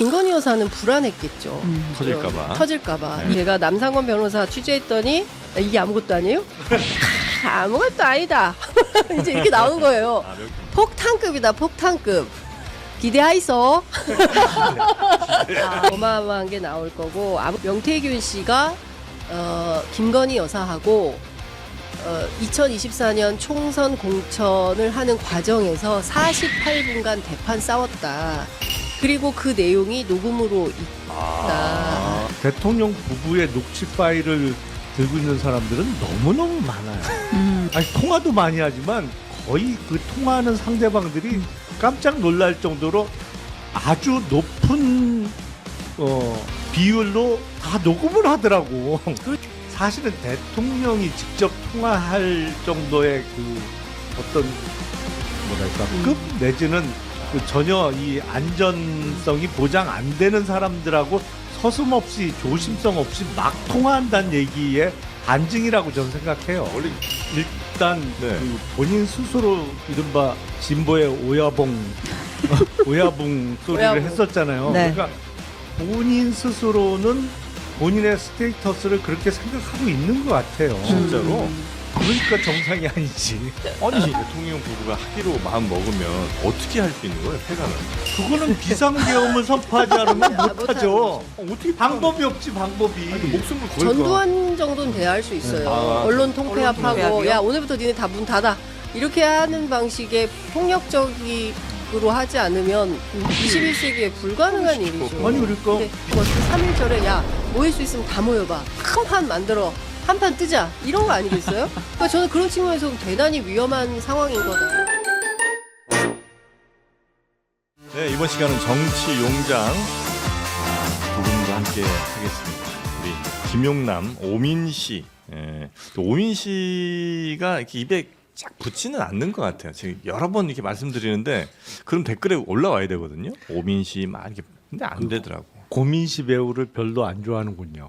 김건희 여사는 불안했겠죠. 터질까봐. 터질까봐. 네. 제가 남상권 변호사 취재했더니 이게 아무것도 아니에요? 아무것도 아니다. 이제 이렇게 나온 거예요. 폭탄급이다, 폭탄급. 기대하이소. 어마어마한 게 나올 거고, 명태균 씨가 김건희 여사하고 2024년 총선 공천을 하는 과정에서 48분간 대판 싸웠다. 그리고 그 내용이 녹음으로 있다. 대통령 부부의 녹취 파일을 들고 있는 사람들은 너무너무 많아요. 아니, 통화도 많이 하지만 거의 그 통화하는 상대방들이 깜짝 놀랄 정도로 아주 높은 비율로 다 녹음을 하더라고. 사실은 대통령이 직접 통화할 정도의 그 어떤 뭐랄까 급 내지는 그 전혀 이 안전성이 보장 안 되는 사람들하고 서슴없이 조심성 없이 막 통화한다는 얘기의 반증이라고 저는 생각해요. 원래 일단 네. 그 본인 스스로 이른바 진보의 오야봉 소리를 오야봉. 했었잖아요. 네. 그러니까 본인 스스로는 본인의 스테이터스를 그렇게 생각하고 있는 것 같아요. 진짜로. 그러니까 정상이 아니지. 아니 대통령 부부가 하기로 마음 먹으면 어떻게 할 수 있는 거예요? 폐가는. 그거는 비상계엄을 선포하지 않으면 못하는 못하죠. 어떻게 방법이 없지 방법이. 아니, 목숨을 걸까? 전두환 정도는 돼야 할 수 있어요. 아, 언론 통폐합하고 통폐합이요? 야 오늘부터 니네 다 문 닫아 이렇게 하는 방식의 폭력적으로 하지 않으면 21세기에 불가능한 일이죠. 아니 그러니까 근데 뭐 3.1절에 야 모일 수 있으면 다 모여봐. 큰 판 만들어. 한 판 뜨자. 이런 거 아니겠어요? 그러니까 저는 그런 측면에서 대단히 위험한 상황인 거다. 네, 이번 시간은 정치 용장 두 분과 함께 하겠습니다. 우리 김용남, 오민 씨. 또 오민 씨가 이렇게 입에 쫙 붙지는 않는 것 같아요. 제가 여러 번 이렇게 말씀드리는데 그럼 댓글에 올라와야 되거든요. 오민 씨 막 이렇게 근데 안 되더라고. 고민씨 배우를 별로 안 좋아하는군요.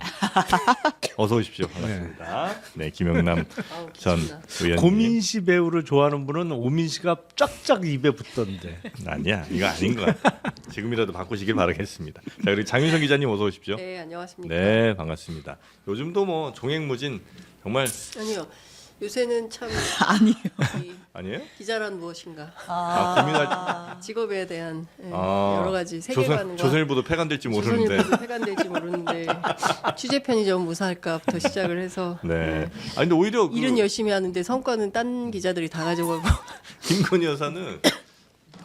어서 오십시오. 반갑습니다. 네, 김용남 아우, 전 기침나. 의원님. 고민씨 배우를 좋아하는 분은 오민씨가 쫙쫙 입에 붙던데. 아니야, 이거 아닌 것 같아. 지금이라도 바꾸시길 바라겠습니다. 자, 그리고 장윤성 기자님 어서 오십시오. 네, 안녕하십니까. 네, 반갑습니다. 요즘도 뭐 종횡무진 정말 아니요. 요새는 참 아니요. 이 아니에요? 기자란 무엇인가 고민할 직업에 대한 아, 여러 가지 세계관과 조선일보도 폐간될지 모르는데. 조선일보도 폐간될지 모르는데 취재 편의점 무사할까부터 시작을 해서 네. 아니 근데 오히려 그 일은 열심히 하는데 성과는 딴 기자들이 다 가져가고 김건희 여사는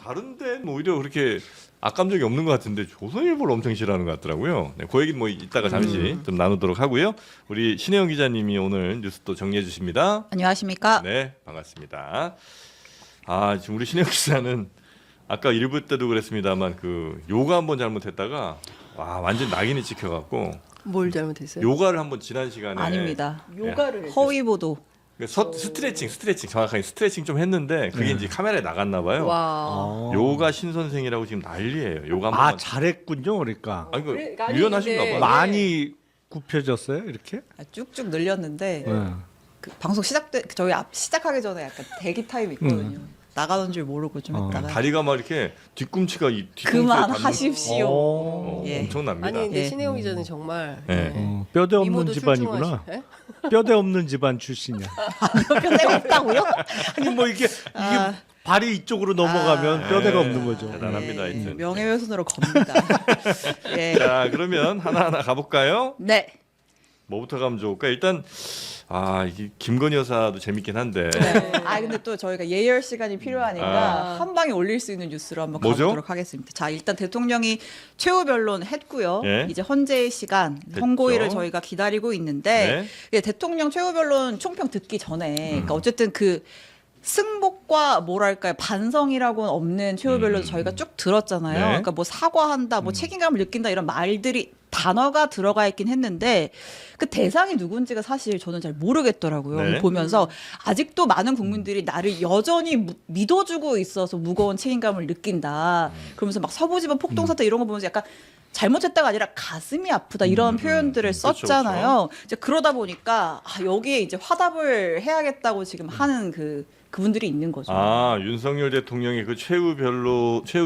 다른데 뭐 오히려 그렇게 악감정이 없는 것 같은데 조선일보를 엄청 싫어하는 것 같더라고요. 네, 그 얘기는 뭐 이따가 잠시 좀 나누도록 하고요. 우리 신혜영 기자님이 오늘 뉴스 또 정리해 주십니다. 안녕하십니까? 네, 반갑습니다. 아, 지금 우리 신혜영 기자는 아까 일부 때도 그랬습니다만 그 요가 한번 잘못했다가 와 완전 낙인이 찍혀갖고 뭘 잘못했어요? 요가를 한번 지난 시간에 아닙니다. 요가를 했어요. 허위 보도. 스트레칭 정확하게 스트레칭 좀 했는데 그게 이제 카메라에 나갔나 봐요. 와. 요가 신선생이라고 지금 난리예요. 요가 아 한번 잘했군요, 그러니까. 아니 그 그래, 아니, 유연하신가 근데- 봐요. 많이 굽혀졌어요, 이렇게? 쭉쭉 늘렸는데 네. 그 방송 저희 시작하기 전에 약간 대기 타임 있거든요. 나가는 줄 모르고 좀 했다가 다리가 막 이렇게 뒤꿈치가 이 뒤꿈치에 그만 닿는- 하십시오. 오. 예. 엄청납니다. 아니 근데 예. 신혜영 기자는 정말 네. 뼈대 없는 미모도 집안이구나. 출중하시- 예? 뼈대 없는 집안 출신이야. 뼈대가 없다고요? 아니 뭐 이게 아. 발이 이쪽으로 넘어가면 아. 뼈대가 네. 없는 거죠. 대단합니다, 하여튼. 명예훼손으로 겁니다. 예. 자 그러면 하나하나 가볼까요? 네. 뭐부터 가면 좋을까? 일단 이게 김건희 여사도 재밌긴 한데 네. 근데 또 저희가 예열 시간이 필요하니까 아. 한 방에 올릴 수 있는 뉴스로 한번 뭐죠? 가보도록 하겠습니다. 자, 일단 대통령이 최후 변론 했고요. 예. 이제 헌재의 시간 됐죠. 선고일을 저희가 기다리고 있는데 네. 예, 대통령 최후 변론 총평 듣기 전에 그러니까 어쨌든 그 승복과 뭐랄까요 반성이라고는 없는 최후 변론 저희가 쭉 들었잖아요. 네. 그러니까 뭐 사과한다, 뭐 책임감을 느낀다 이런 말들이 단어가 들어가 있긴 했는데 그 대상이 누군지가 사실 저는 잘 모르겠더라고요. 네. 보면서 아직도 많은 국민들이 나를 여전히 믿어주고 있어서 무거운 책임감을 느낀다. 그러면서 막 서부지법 폭동사태 이런 거 보면서 약간 잘못했다가 아니라 가슴이 아프다 이런 표현들을 그렇죠, 썼잖아요. 이제 그러다 보니까 여기에 이제 화답을 해야겠다고 지금 하는 그분들이 있는 거죠. 아, 윤석열 대통령의 그 최후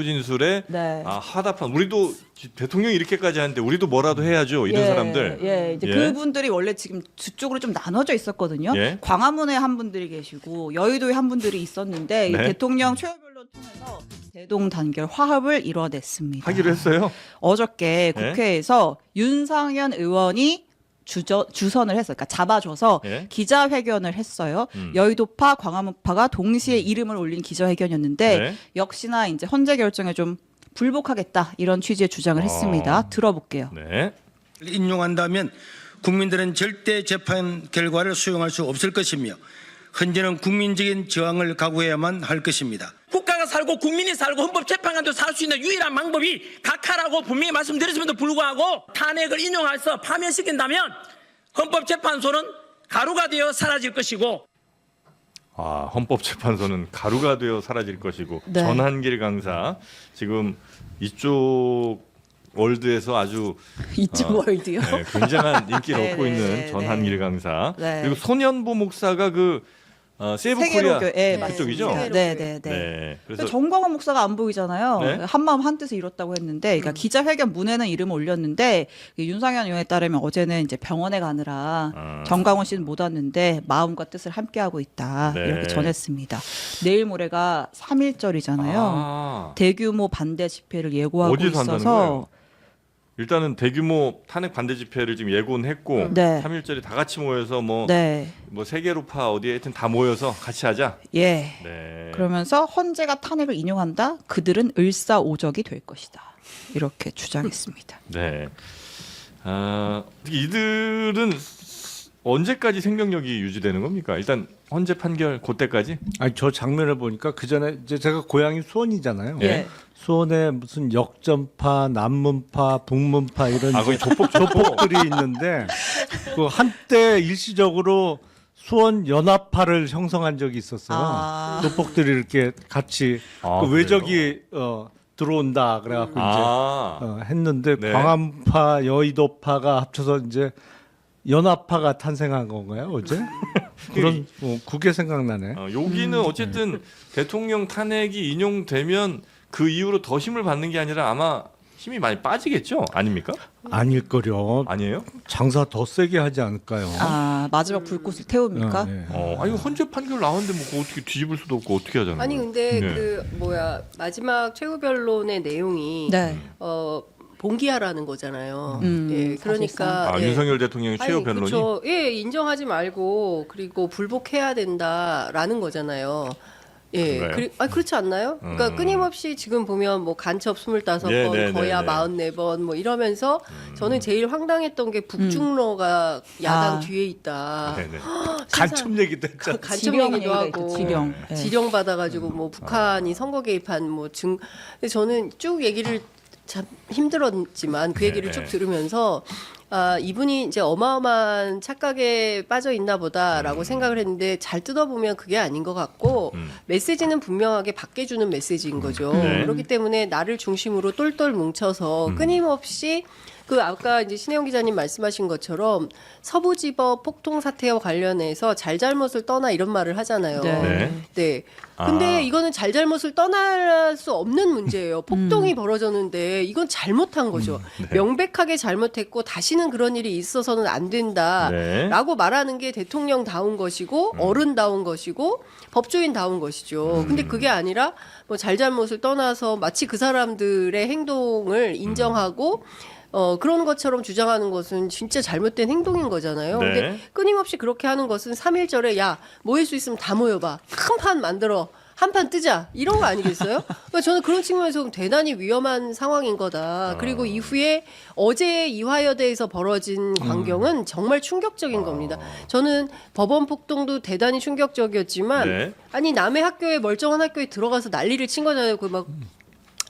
진술에 네. 화답한 우리도 대통령이 이렇게까지 하는데 우리도 뭐라도 해야죠. 이런 사람들. 예, 이제 예. 그분들이 원래 지금 두 쪽으로 좀 나눠져 있었거든요. 예. 광화문에 한 분들이 계시고 여의도에 한 분들이 있었는데 이 네. 대통령 최후변론 통해서 대동단결 화합을 이뤄냈습니다. 하기로 했어요. 어저께 예. 국회에서 윤상현 의원이 주선을 했어요. 그러니까 잡아줘서 예. 기자회견을 했어요. 여의도파, 광화문파가 동시에 이름을 올린 기자회견이었는데 네. 역시나 이제 헌재 결정에 좀 불복하겠다 이런 취지의 주장을 했습니다. 들어볼게요. 네. 인용한다면 국민들은 절대 재판 결과를 수용할 수 없을 것이며 헌재는 국민적인 저항을 각오해야만 할 것입니다. 국가가 살고 국민이 살고 헌법재판관도 살 수 있는 유일한 방법이 각하라고 분명히 말씀드렸음에도 불구하고 탄핵을 인용해서 파면시킨다면 헌법재판소는 가루가 되어 사라질 것이고 헌법재판소는 가루가 되어 사라질 것이고 네. 전한길 강사 지금 이쪽 월드에서 아주 이쪽 월드요. 네, 굉장한 인기를 네, 얻고 네, 있는 네, 전한길 네. 강사 네. 그리고 손현보 목사가 세이브 코리아 그쪽이죠. 네네네. 네. 그래서 정광훈 목사가 안 보이잖아요. 네. 한마음 한뜻을 이뤘다고 했는데, 그러니까 기자회견 문에는 이름을 올렸는데 윤상현 의원에 따르면 어제는 이제 병원에 가느라 정광훈 씨는 못 왔는데 마음과 뜻을 함께하고 있다 네. 이렇게 전했습니다. 내일 모레가 3.1절이잖아요. 대규모 반대 집회를 예고하고 어디서 한다는 있어서 거예요? 일단은 대규모 탄핵 반대 집회를 지금 예고는 했고 네. 3.1절에 다 같이 모여서 뭐 네, 세계로파 어디에 하여튼 다 모여서 같이 하자. 예. 네. 그러면서 헌재가 탄핵을 인용한다. 그들은 을사오적이 될 것이다. 이렇게 주장했습니다. 네. 이들은 언제까지 생명력이 유지되는 겁니까? 일단 헌재 판결 그때까지? 아니 저 장면을 보니까 그 전에 이제 제가 고향이 수원이잖아요. 예. 수원에 무슨 역전파, 남문파, 북문파 이런 거의 조폭들이 있는데 그 한때 일시적으로 수원 연합파를 형성한 적이 있었어요. 조폭들이 이렇게 같이 그 외적이 들어온다 그래갖고 이제 했는데 네. 광암파, 여의도파가 합쳐서 이제 연합파가 탄생한 건가요 어제? 그런 그게 생각나네. 여기는 어쨌든 대통령 탄핵이 인용되면 그 이후로 더 힘을 받는 게 아니라 아마 힘이 많이 빠지겠죠? 아닙니까? 아닐 거려. 아니에요? 장사 더 세게 하지 않을까요? 마지막 불꽃을 태웁니까? 네. 아니 헌재 판결 나왔는데 뭐 그거 어떻게 뒤집을 수도 없고 어떻게 하잖아요. 아니 근데 네. 마지막 최후 변론의 내용이 네. 봉기하라는 거잖아요. 예, 그러니까 윤석열 대통령의 최후 변론이 그렇죠. 예, 인정하지 말고 그리고 불복해야 된다라는 거잖아요. 예, 그렇지 않나요? 그러니까 끊임없이 지금 보면 뭐 간첩 25번, 거야 44번 뭐 이러면서 저는 제일 황당했던 게 북중러가 야당 뒤에 있다. 간첩 얘기도 했잖아. 간첩 지령 얘기도 얘기가 하고 있죠, 지령. 네. 지령 받아가지고 뭐 북한이 선거 개입한 뭐 증. 근데 저는 쭉 얘기를 참 힘들었지만 그 얘기를 쭉 들으면서 이분이 이제 어마어마한 착각에 빠져 있나 보다라고 생각을 했는데 잘 뜯어보면 그게 아닌 것 같고 메시지는 분명하게 밖에 주는 메시지인 거죠. 그렇기 때문에 나를 중심으로 똘똘 뭉쳐서 끊임없이 아까 이제 신혜영 기자님 말씀하신 것처럼 서부지법 폭동 사태와 관련해서 잘잘못을 떠나 이런 말을 하잖아요. 네. 근데 이거는 잘잘못을 떠날 수 없는 문제예요. 폭동이 벌어졌는데 이건 잘못한 거죠. 명백하게 잘못했고 다시는 그런 일이 있어서는 안 된다라고 말하는 게 대통령다운 것이고 어른다운 것이고 법조인다운 것이죠. 근데 그게 아니라 뭐 잘잘못을 떠나서 마치 그 사람들의 행동을 인정하고 그런 것처럼 주장하는 것은 진짜 잘못된 행동인 거잖아요. 근데 끊임없이 그렇게 하는 것은 3.1절에 야 모일 수 있으면 다 모여봐. 큰 판 만들어. 한 판 뜨자. 이런 거 아니겠어요? 그러니까 저는 그런 측면에서 대단히 위험한 상황인 거다. 그리고 이후에 어제 이화여대에서 벌어진 광경은 정말 충격적인 겁니다. 저는 법원 폭동도 대단히 충격적이었지만 아니 남의 학교에 멀쩡한 학교에 들어가서 난리를 친 거잖아요. 그 막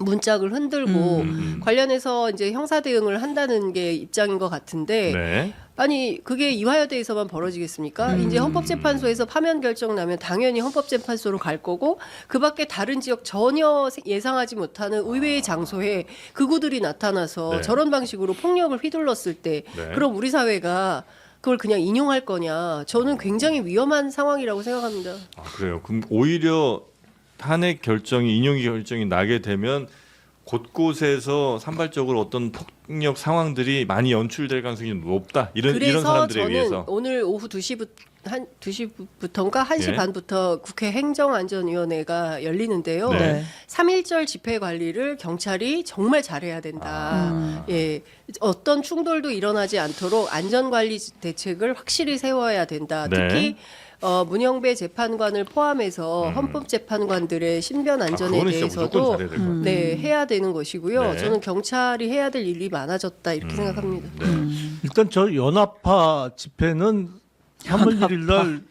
문짝을 흔들고 관련해서 이제 형사 대응을 한다는 게 입장인 것 같은데 네. 아니 그게 이화여대에서만 벌어지겠습니까? 이제 헌법재판소에서 파면 결정 나면 당연히 헌법재판소로 갈 거고 그밖에 다른 지역 전혀 예상하지 못하는 의외의 장소에 극우들이 나타나서 네. 저런 방식으로 폭력을 휘둘렀을 때 네. 그럼 우리 사회가 그걸 그냥 인용할 거냐? 저는 굉장히 위험한 상황이라고 생각합니다. 아, 그래요. 그럼 오히려 탄핵 결정이 인용 결정이 나게 되면 곳곳에서 산발적으로 어떤 폭력 상황들이 많이 연출될 가능성이 높다. 이런 그래서 사람들에 저는 의해서. 오늘 오후 2시부터인가 1시 예. 반부터 국회 행정안전위원회가 열리는데요. 네. 3.1절 집회 관리를 경찰이 정말 잘해야 된다. 예. 어떤 충돌도 일어나지 않도록 안전관리 대책을 확실히 세워야 된다. 네. 특히 문영배 재판관을 포함해서 헌법재판관들의 신변 안전에 그거는 진짜 무조건 대해서도 잘해야 될 것 같아요. 네, 해야 되는 것이고요. 네. 저는 경찰이 해야 될 일이 많아졌다 이렇게 생각합니다. 네. 일단 저 연합파 집회는 3월 1일 날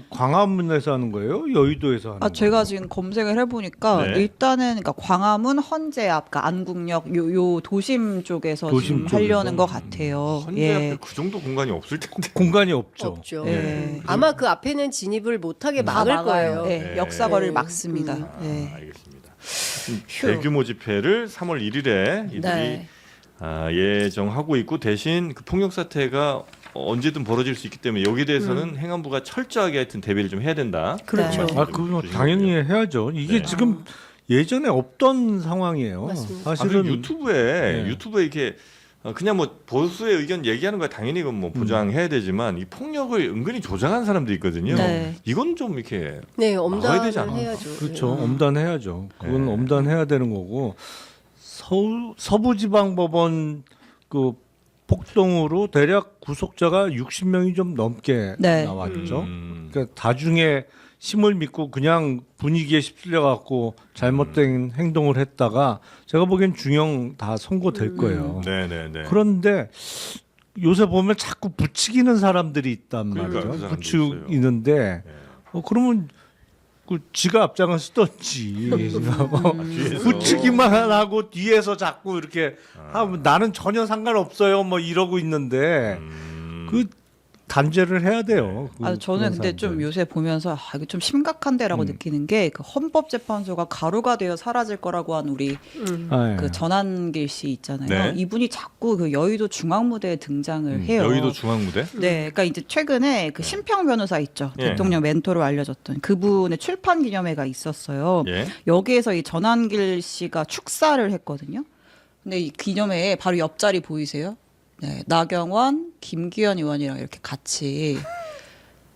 광화문에서 하는 거예요? 여의도에서 하는 거예요? 제가 지금 검색을 해보니까 네. 일단은 그러니까 광화문 헌재 앞, 그러니까 안국역 요 도심 쪽에서 도심 지금 쪽에서? 하려는 것 같아요. 현재 앞에 예. 그 정도 공간이 없을 텐데. 공간이 없죠. 없죠. 예. 아마 그 앞에는 진입을 못하게 다 막을 막아요. 거예요. 예, 네. 역사거리를 네. 막습니다. 예. 알겠습니다. 대규모 집회를 3월 1일에 이들이 네. 예정하고 있고 대신 그 폭력 사태가 언제든 벌어질 수 있기 때문에 여기에 대해서는 행안부가 철저하게 하여튼 대비를 좀 해야 된다. 그렇죠. 아, 그거 당연히 해야죠. 이게 네. 지금 예전에 없던 상황이에요. 맞습니다. 사실은 유튜브에 이렇게 그냥 뭐 보수의 의견 얘기하는 거야 당연히 이건 뭐 보장해야 되지만 이 폭력을 은근히 조장하는 사람도 있거든요. 네. 이건 좀 이렇게 네, 막아야 되지 엄단을 않나? 해야죠. 그렇죠. 네. 엄단해야죠. 그건 네. 엄단해야 되는 거고 서부지방법원 그 폭동으로 대략 구속자가 60명이 좀 넘게 네. 나왔죠. 그러니까 다중에 힘을 믿고 그냥 분위기에 휩쓸려 갖고 잘못된 행동을 했다가 제가 보기엔 중형 다 선고될 거예요. 네네네. 그런데 요새 보면 자꾸 부추기는 사람들이 있단 그러니까요. 그 말이죠. 사람도 부추기는데 그러면 그 지가 앞장을 쓰던지 뒤에서. 부추기만 하고 뒤에서 자꾸 이렇게 하면 나는 전혀 상관없어요 뭐 이러고 있는데 그 단죄를 해야 돼요. 저는 그런 근데 좀 사람들. 요새 보면서 이거 좀 심각한데라고 느끼는 게 그 헌법재판소가 가루가 되어 사라질 거라고 한 우리 아, 예. 그 전한길 씨 있잖아요. 네. 이분이 자꾸 그 여의도 중앙무대에 등장을 해요. 여의도 중앙무대? 네, 그러니까 이제 최근에 그 심평 변호사 있죠. 예. 대통령 멘토로 알려졌던 그분의 출판 기념회가 있었어요. 예. 여기에서 이 전한길 씨가 축사를 했거든요. 근데 이 기념회에 바로 옆자리 보이세요? 네, 나경원, 김기현 의원이랑 이렇게 같이.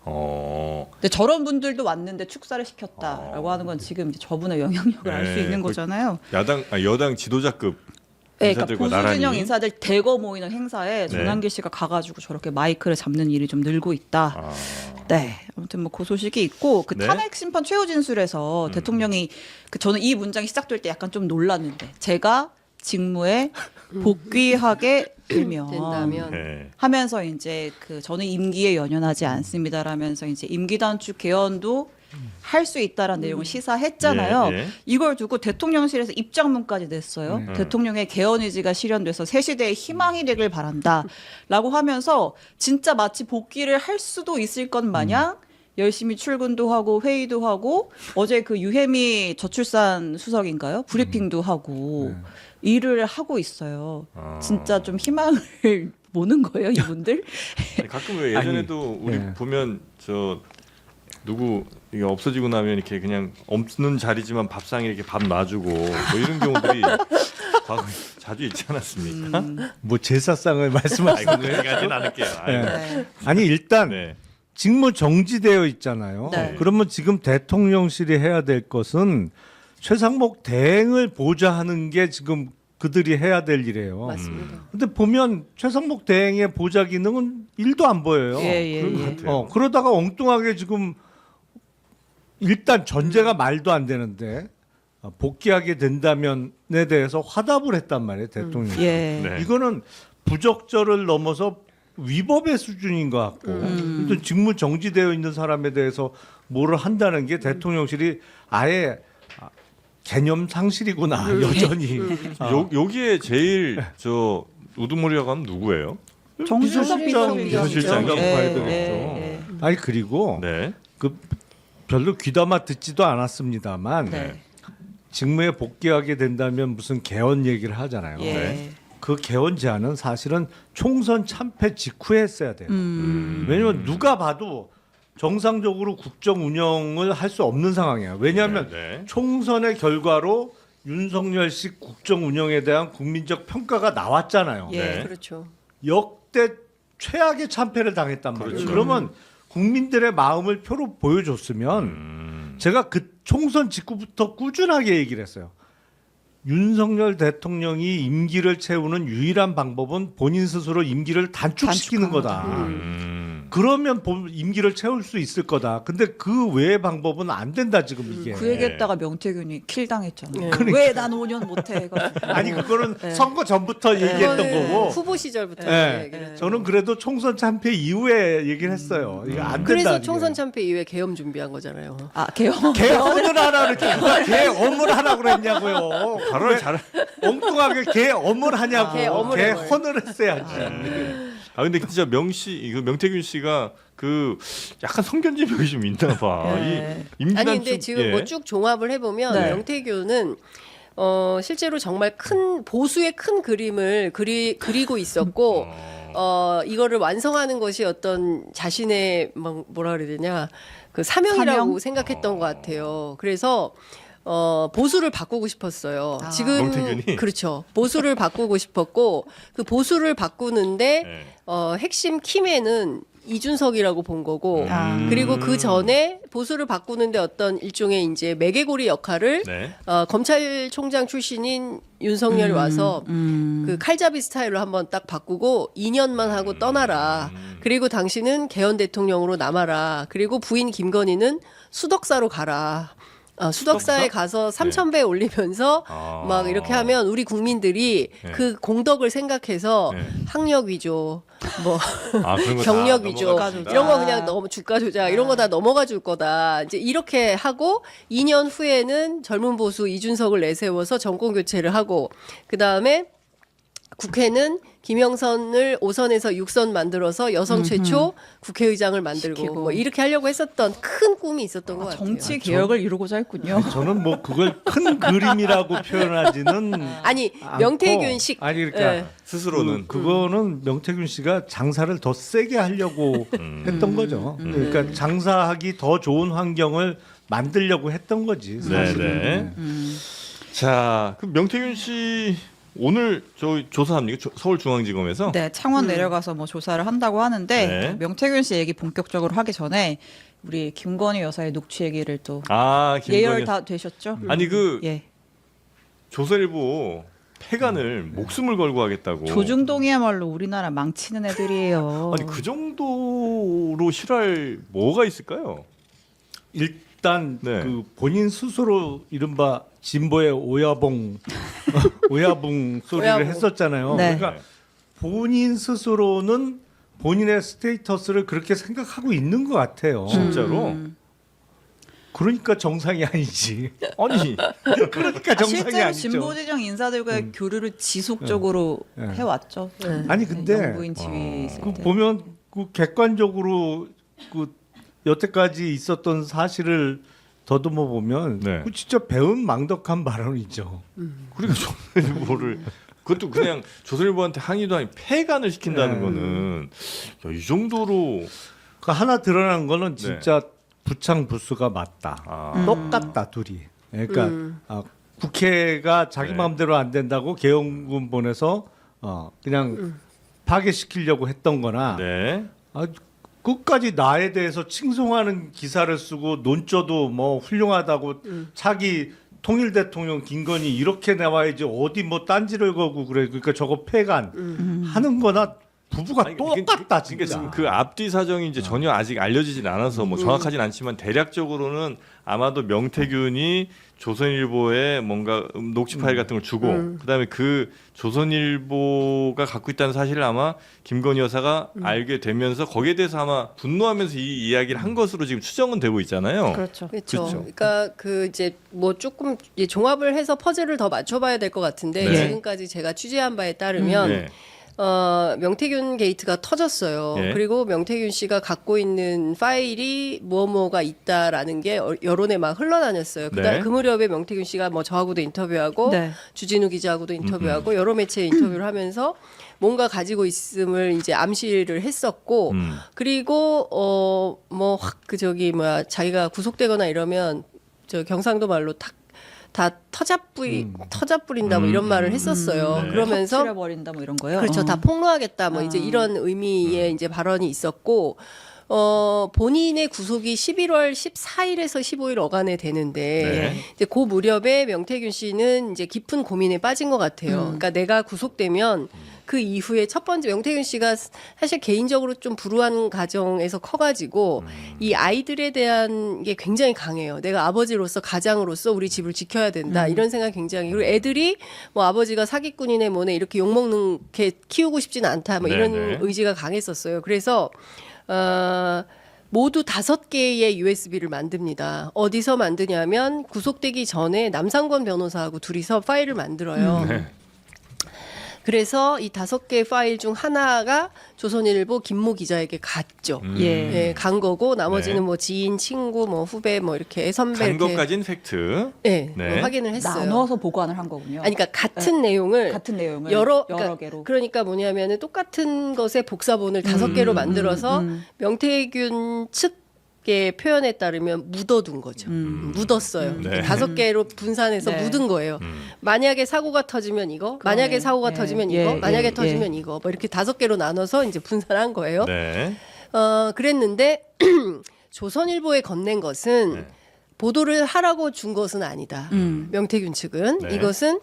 근데 저런 분들도 왔는데 축사를 시켰다라고 하는 건 지금 이제 저분의 영향력을 알 수 네, 있는 그 거잖아요. 여당 지도자급 네, 그러니까 인사들과 보수진영 나란히. 인사들 대거 모이는 행사에 전한길 씨가 가가지고 저렇게 마이크를 잡는 일이 좀 늘고 있다. 아, 네, 아무튼 뭐 그 소식이 있고 그 네. 탄핵 심판 최후 진술에서 대통령이 저는 이 문장이 시작될 때 약간 좀 놀랐는데 제가 직무에 복귀하게 되면 된다면 네. 하면서 이제 그 저는 임기에 연연하지 않습니다라면서 이제 임기 단축 개헌도 할 수 있다라는 내용을 시사했잖아요. 예, 예. 이걸 두고 대통령실에서 입장문까지 냈어요. 대통령의 개헌 의지가 실현돼서 새 시대의 희망이 되길 바란다라고 하면서 진짜 마치 복귀를 할 수도 있을 것 마냥 열심히 출근도 하고 회의도 하고 어제 그 유혜미 저출산 수석인가요? 브리핑도 하고 일을 하고 있어요. 진짜 좀 희망을 모는 거예요, 이분들? 아니, 가끔 왜 예전에도 우리 네. 보면 저 누구 이게 없어지고 나면 이렇게 그냥 없는 자리지만 밥상에 이렇게 밥 놔주고 뭐 이런 경우들이 과거에 자주 있지 않았습니까? 뭐 제사상을 말씀하시는 아이고 거예요? 그러지는 않을게요. 아이고. 네. 아니 일단 네. 직무 정지되어 있잖아요. 네. 그러면 지금 대통령실이 해야 될 것은 최상목 대행을 보좌하는 게 지금 그들이 해야 될 일이에요. 맞습니다. 근데 보면 최상목 대행의 보좌 기능은 1도 안 보여요. 예, 그런 것 예. 같아요. 그러다가 엉뚱하게 지금 일단 전제가 말도 안 되는데 복귀하게 된다면에 대해서 화답을 했단 말이에요, 대통령이. 예. 네. 이거는 부적절을 넘어서 위법의 수준인 것 같고 또 직무 정지되어 있는 사람에 대해서 뭐를 한다는 게 대통령실이 아예 개념 상실이구나 여전히. 여기에 제일 저 우두머리라고 하면 누구예요? 정수석 비서실장이요? 봐야 되겠죠. 아니 그리고 네. 그 별로 귀담아 듣지도 않았습니다만 네. 직무에 복귀하게 된다면 무슨 개헌 얘기를 하잖아요. 예. 네. 그 개헌 제안은 사실은 총선 참패 직후에 했어야 돼요. 왜냐하면 누가 봐도 정상적으로 국정 운영을 할 수 없는 상황이야. 왜냐하면 네. 총선의 결과로 윤석열식 국정 운영에 대한 국민적 평가가 나왔잖아요. 예. 네. 그렇죠. 역대 최악의 참패를 당했단 말이에요. 그렇죠. 그러면 국민들의 마음을 표로 보여줬으면 제가 그 총선 직후부터 꾸준하게 얘기를 했어요. 윤석열 대통령이 임기를 채우는 유일한 방법은 본인 스스로 임기를 단축시키는 거다. 그러면 임기를 채울 수 있을 거다. 근데 그 외의 방법은 안 된다 지금 이게. 그 얘기했다가 명태균이 킬 당했잖아요. 네. 왜 난 5년 못해? 해가지고. 아니 그거는 네. 선거 전부터 얘기했던 그거는 거고. 후보 시절부터 네. 얘기를 했죠. 저는 그래도 총선 참패 이후에 얘기를 했어요. 이게 안 된다. 그래서 이게. 총선 참패 이후에 계엄 준비한 거잖아요. 아 개헌. 개엄을 하라를 누가 개엄을 하라고 그랬냐고요. 발언을 잘. 엉뚱하게 개엄을 하냐고. 개엄을 개헌을 했어야지. 아 근데 진짜 명태균 씨가 그 약간 성견지명이 좀 있나 봐. 네. 이 임기단 아니 근데 지금 뭐 쭉 종합을 해보면 네. 명태균은 실제로 정말 큰 보수의 큰 그림을 그리고 있었고 이거를 완성하는 것이 어떤 자신의 뭐라 그래야 되냐 그 사명이라고 사명? 생각했던 것 같아요. 그래서 보수를 바꾸고 싶었어요. 아. 지금 명태균이? 그렇죠. 보수를 바꾸고 싶었고 그 보수를 바꾸는데 네. 핵심 키맨은 이준석이라고 본 거고 그리고 그 전에 보수를 바꾸는데 어떤 일종의 이제 매개고리 역할을 네. 검찰총장 출신인 윤석열이 와서 그 칼잡이 스타일로 한번 딱 바꾸고 2년만 하고 떠나라. 그리고 당신은 개헌 대통령으로 남아라. 그리고 부인 김건희는 수덕사로 가라. 수덕사에 수덕사? 가서 3,000배 올리면서 아. 막 이렇게 하면 우리 국민들이 네. 그 공덕을 생각해서 네. 학력 위조, 뭐 아, 그런 거 경력 다 위조 넘어가 준다. 이런 거 그냥 너무 주가 조작 이런 거 다 넘어가 줄 거다. 이제 이렇게 하고 2년 후에는 젊은 보수 이준석을 내세워서 정권 교체를 하고 그 다음에 국회는 김영선을 5선에서 6선 만들어서 여성 최초 국회의장을 만들고 시키고. 뭐 이렇게 하려고 했었던 큰 꿈이 있었던 것 같아요. 정치 개혁을 이루고자 했군요. 저는 뭐 그걸 큰 그림이라고 표현하지는 아니 않고. 명태균식 아니 그러니까 예. 스스로는 그거는 명태균 씨가 장사를 더 세게 하려고 했던 거죠. 그러니까 장사하기 더 좋은 환경을 만들려고 했던 거지. 사실은. 네네. 자, 그럼 명태균 씨 오늘 저 조사합니까? 서울중앙지검에서? 네, 창원 내려가서 뭐 조사를 한다고 하는데 네. 명태균 씨 얘기 본격적으로 하기 전에 우리 김건희 여사의 녹취 얘기를 또 아, 예열 김건희. 다 되셨죠? 아니 그 예. 조선일보 폐간을 목숨을 걸고 하겠다고. 조중동이야말로 우리나라 망치는 애들이에요. 아니 그 정도로 싫어할 뭐가 있을까요? 일단 네. 그 본인 스스로 이른바 진보의 오야봉 소리를 오야봉. 했었잖아요. 네. 그러니까 본인 스스로는 본인의 스테이터스를 그렇게 생각하고 있는 것 같아요. 진짜로? 그러니까 정상이 아니지. 아니 그러니까 정상이 실제로 아니죠. 진보지정 인사들과의 교류를 지속적으로 네. 해왔죠. 아니 근데 영부인 지위 있을 그 때. 보면 그 객관적으로 그 여태까지 있었던 사실을 더듬어 보면 네. 그 진짜 배은 망덕한 발언이죠. 그러니까 조선일보를 그것도 그냥 조선일보한테 항의도 아니 폐간을 시킨다는 거는 야, 이 정도로 그 하나 드러난 거는 네. 진짜 부창부수가 맞다. 아. 똑같다 둘이. 그러니까 국회가 자기 네. 마음대로 안 된다고 계엄군 보내서 그냥 파괴시키려고 했던-거나 네. 끝까지 나에 대해서 칭송하는 기사를 쓰고 논조도 뭐 훌륭하다고 차기 통일 대통령 김건희 이렇게 나와야지 어디 뭐 딴지를 거고 그래. 그러니까 저거 폐간 하는 거나 부부가 아니, 똑같다 그러니까 진짜. 지금 그 앞뒤 사정이 이제 전혀 아직 알려지진 않아서 뭐 정확하진 않지만 대략적으로는 아마도 명태균이 조선일보에 뭔가 녹취 파일 같은 걸 주고 그다음에 그 조선일보가 갖고 있다는 사실을 아마 김건희 여사가 알게 되면서 거기에 대해서 아마 분노하면서 이 이야기를 한 것으로 지금 추정은 되고 있잖아요. 그렇죠. 그렇죠. 그렇죠. 그러니까 그 이제 뭐 조금 이제 종합을 해서 퍼즐을 더 맞춰봐야 될 것 같은데 네. 지금까지 제가 취재한 바에 따르면 네. 명태균 게이트가 터졌어요. 예. 그리고 명태균 씨가 갖고 있는 파일이 뭐가 있다라는 게 여론에 막 흘러다녔어요. 그다음 네. 그 무렵에 명태균 씨가 뭐 저하고도 인터뷰하고 네. 주진우 기자하고도 인터뷰하고 여러 매체에 인터뷰를 하면서 뭔가 가지고 있음을 이제 암시를 했었고 그리고 뭐 확 그 저기 뭐야 자기가 구속되거나 이러면 저 경상도 말로 다 터잡부린다 뭐 이런 말을 했었어요. 네. 그러면서 터트려버린다 뭐 이런 거요. 그렇죠. 다 폭로하겠다. 뭐 이제 이런 의미의 이제 발언이 있었고, 본인의 구속이 11월 14일에서 15일 어간에 되는데, 네. 이제 그 무렵에 명태균 씨는 이제 깊은 고민에 빠진 것 같아요. 그러니까 내가 구속되면 그 이후에 첫 번째 명태균 씨가 사실 개인적으로 좀 불우한 가정에서 커가지고 이 아이들에 대한 게 굉장히 강해요. 내가 아버지로서 가장으로서 우리 집을 지켜야 된다 이런 생각이 굉장히 그리고 애들이 뭐 아버지가 사기꾼이네 뭐네 이렇게 욕먹는 게 키우고 싶지는 않다 뭐 이런 네네. 의지가 강했었어요. 그래서 모두 5개의 USB를 만듭니다. 어디서 만드냐면 구속되기 전에 남상권 변호사하고 둘이서 파일을 만들어요. 네. 그래서 이 5개의 파일 중 하나가 조선일보 김모 기자에게 갔죠. 예. 예, 간 거고 나머지는 네. 뭐 지인, 친구, 뭐 후배, 뭐 이렇게 선배 간 이렇게 것까지는 팩트. 네, 네. 뭐 확인을 했어요. 나눠서 보관을 한 거군요. 아니, 그러니까 같은 내용을 같은 내용을 여러 개로. 그러니까 뭐냐면은 똑같은 것의 복사본을 5개로 만들어서 명태균 측의 표현에 따르면 묻어둔 거죠. 묻었어요. 네. 5개로 분산해서 네. 묻은 거예요. 만약에 사고가 터지면 이거, 그러네. 만약에 사고가 예, 터지면 예, 이거, 만약에 예, 터지면 이거, 뭐 이렇게 5개로 나눠서 이제 분산한 거예요. 네. 그랬는데 조선일보에 건넨 것은 네. 보도를 하라고 준 것은 아니다. 명태균 측은 네. 이것은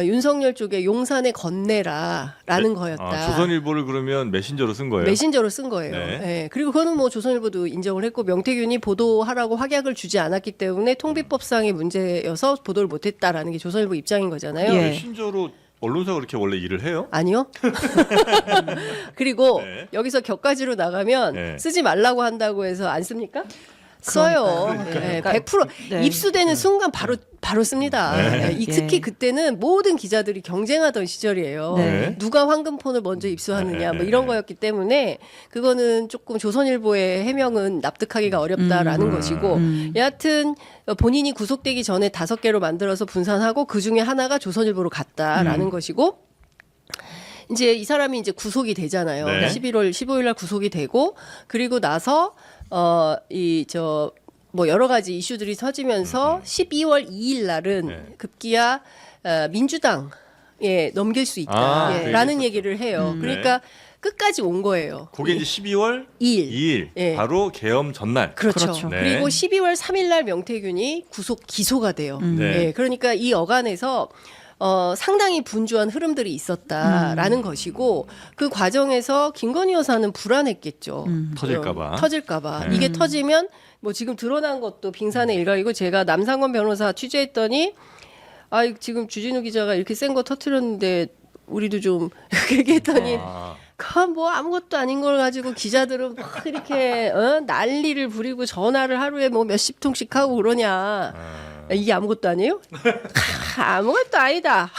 윤석열 쪽에 용산에 건네라라는 거였다. 아, 조선일보를 그러면 메신저로 쓴 거예요. 메신저로 쓴 거예요. 네. 예. 그리고 그거는 뭐 조선일보도 인정을 했고 명태균이 보도하라고 확약을 주지 않았기 때문에 통비법상의 문제여서 보도를 못했다라는 게 조선일보 입장인 거잖아요. 예. 메신저로 언론사가 그렇게 원래 일을 해요? 아니요. 그리고 네. 여기서 격가지로 나가면 네. 쓰지 말라고 한다고 해서 안 씁니까? 써요. 네, 100% 네. 입수되는 순간 바로 씁니다. 네. 특히 예. 그때는 모든 기자들이 경쟁하던 시절이에요. 네. 누가 황금폰을 먼저 입수하느냐 뭐 네. 이런 거였기 때문에 그거는 조금 조선일보의 해명은 납득하기가 어렵다라는 것이고 여하튼 본인이 구속되기 전에 5개로 만들어서 분산하고 그 중에 하나가 조선일보로 갔다라는 것이고 이제 이 사람이 이제 구속이 되잖아요. 네. 11월 15일 날 구속이 되고 그리고 나서 뭐 여러 가지 이슈들이 터지면서 12월 2일 날은 네. 급기야 민주당에 넘길 수 있다라는 그 얘기를 해요. 그러니까 끝까지 온 거예요. 그게 이제 12월 2일. 2일 예. 바로 계엄 전날. 그렇죠. 그렇죠. 네. 그리고 12월 3일 날 명태균이 기소가 돼요. 네. 예, 그러니까 이 어간에서 상당히 분주한 흐름들이 있었다라는 것이고 그 과정에서 김건희 여사는 불안했겠죠. 터질까봐. 터질까봐. 네. 이게 터지면 뭐 지금 드러난 것도 빙산의 일각이고 제가 남상권 변호사 취재했더니 지금 주진우 기자가 이렇게 센 거 터뜨렸는데 우리도 좀 이렇게 얘기했더니 아, 뭐 아무것도 아닌 걸 가지고 기자들은 막 이렇게 난리를 부리고 전화를 하루에 뭐 몇십 통씩 하고 그러냐. 이게 아무것도 아니에요? 아무것도 아니다.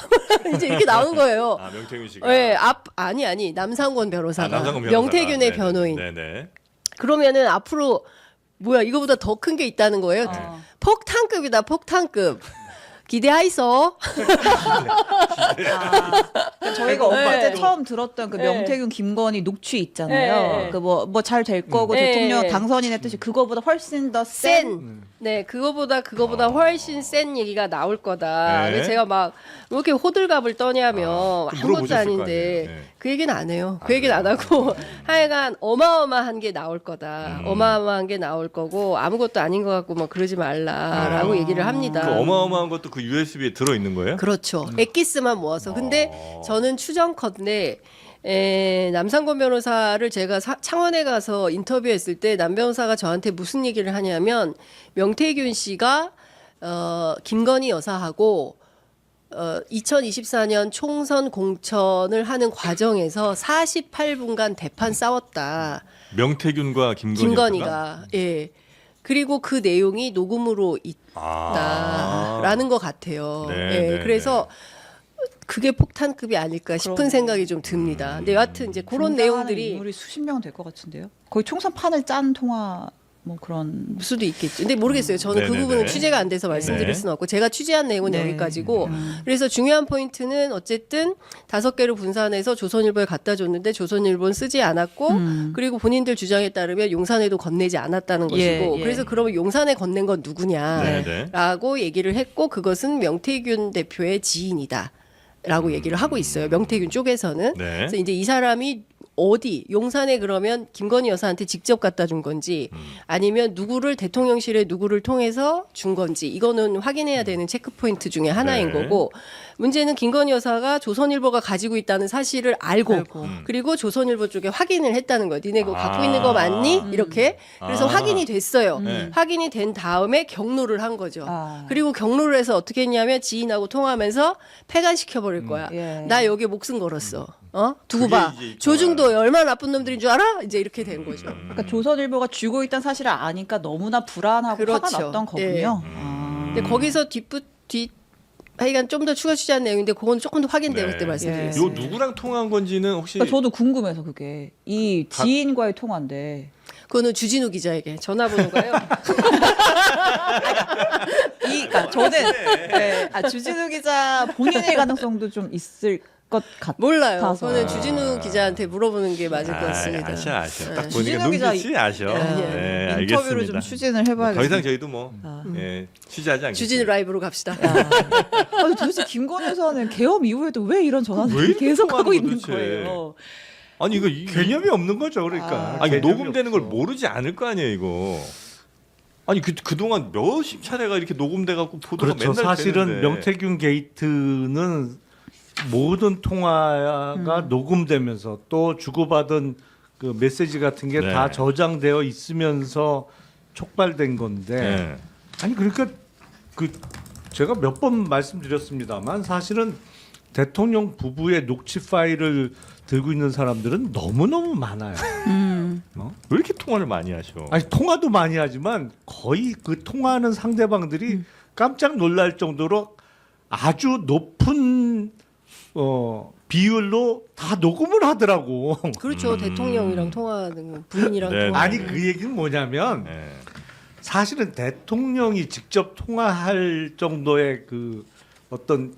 이제 이렇게 나오는 거예요. 아 명태균 씨가. 네, 아니 남상권 변호사가 남상권 변호사가. 명태균의 네네. 변호인. 네네. 그러면은 앞으로 뭐야 이거보다 더 큰 게 있다는 거예요. 폭탄급이다 폭탄급. 기대하이소. 저희가 엊그제 네. 처음 들었던 그 네. 명태균 김건희 녹취 있잖아요. 네. 그 뭐 잘 될 거고 네. 대통령 당선인 했듯이 그거보다 훨씬 더 센. 네, 그거보다 훨씬 센 얘기가 나올 거다. 네. 그래서 제가 막 왜 이렇게 호들갑을 떠냐며 그 아무것도 물어보셨을 거 아닌데 아니에요. 네. 그 얘기는 안 해요. 그 얘기는 안 하고 하여간 어마어마한 게 나올 거다. 어마어마한 게 나올 거고 아무것도 아닌 것 같고 뭐 그러지 말라라고 얘기를 합니다. 그 어마어마한 것도 그 USB에 들어 있는 거예요? 그렇죠. 엑기스만 모아서. 근데 저는 추정컨대 남상권 변호사를 제가 창원에 가서 인터뷰했을 때 남 변호사가 저한테 무슨 얘기를 하냐면 명태균 씨가 김건희 여사하고 2024년 총선 공천을 하는 과정에서 48분간 대판 싸웠다. 명태균과 김건희가 예. 그리고 그 내용이 녹음으로 있다라는 것 같아요. 네, 예. 네, 그래서 그게 폭탄급이 아닐까 싶은 그러네요. 생각이 좀 듭니다. 근데 여하튼 이제 그런 내용들이 인물이 수십 명 될 것 같은데요. 거의 총선판을 짠 통화 뭐 그런. 수도 있겠죠. 근데 모르겠어요. 저는 그 네네네. 부분은 취재가 안 돼서 말씀드릴 네. 수는 없고 제가 취재한 내용은 네. 여기까지고 그래서 중요한 포인트는 어쨌든 5개를 분산해서 조선일보에 갖다 줬는데 조선일보는 쓰지 않았고 그리고 본인들 주장에 따르면 용산에도 건네지 않았다는 예, 것이고 예. 그래서 그러면 용산에 건넨 건 네네. 누구냐라고 얘기를 했고 그것은 명태균 대표의 지인이다. 라고 얘기를 하고 있어요. 명태균 쪽에서는. 네. 그래서 이제 이 사람이 어디 용산에 그러면 김건희 여사한테 직접 갖다 준 건지 아니면 누구를 대통령실에 누구를 통해서 준 건지 이거는 확인해야 되는 체크 포인트 중에 하나인 네. 거고 문제는 김건희 여사가 조선일보가 가지고 있다는 사실을 알고 그리고 조선일보 쪽에 확인을 했다는 거예요. 니네 그거 갖고 있는 거 맞니? 이렇게 그래서 확인이 됐어요. 네. 확인이 된 다음에 경로를 한 거죠. 아. 그리고 경로를 해서 어떻게 했냐면 지인하고 통화하면서 폐간시켜 버릴 거야. 예. 나 여기 목숨 걸었어. 두고 그게 봐. 이제 있구나. 조중도 얼마나 나쁜 놈들인 줄 알아? 이제 이렇게 된 거죠. 그러니까 조선일보가 쥐고 있다는 사실을 아니까 너무나 불안하고 화가 그렇죠. 났던 거군요. 예. 아. 근데 거기서 하여간 좀 더 추가 취재한 내용인데 그건 조금 더 확인되고 네. 그때 예. 말씀드리겠습니다. 요 누구랑 통화한 건지는 혹시 그러니까 저도 궁금해서 그게 이 지인과의 통화인데 그거는 주진우 기자에게 전화번호가요. 그러니까 저는 네. 주진우 기자 본인의 가능성도 좀 있을 것 같아요. 몰라요. 가서. 저는 주진우 기자한테 물어보는 게 맞을 것 같습니다. 아셔. 딱 네. 보니까 주진우 기자 눈빛이 아셔. 네, 알겠습니다. 인터뷰를 좀 추진을 더 해봐야겠어요. 이상 저희도 뭐 예, 취재하지 않겠습니다. 주진우 라이브로 갑시다. 아니, 도대체 김건희 여사는 계엄 이후에도 왜 이런 왜 전화를 이렇게 계속 하고 통화하는 있는 도대체? 거예요? 아니 이거 개념이 없는 거죠, 그러니까. 아니 개념이 녹음되는 없어. 걸 모르지 않을 거 아니에요, 이거. 아니 그동안 몇십 차례가 이렇게 녹음돼 갖고 보도가 그렇죠. 맨날 사실은 되는데. 명태균 게이트는 모든 통화가 녹음되면서 또 주고받은 그 메시지 같은 게 다 네. 저장되어 있으면서 촉발된 건데 네. 아니 그러니까 그 제가 몇 번 말씀드렸습니다만 사실은 대통령 부부의 녹취 파일을 들고 있는 사람들은 너무너무 많아요. 왜 이렇게 통화를 많이 하셔? 아니 통화도 많이 하지만 거의 그 통화하는 상대방들이 깜짝 놀랄 정도로 아주 높은 비율로 다 녹음을 하더라고. 그렇죠. 대통령이랑 통화하는 거, 부인이랑 네, 통화. 아니 그 얘기는 뭐냐면 네. 사실은 대통령이 직접 통화할 정도의 그 어떤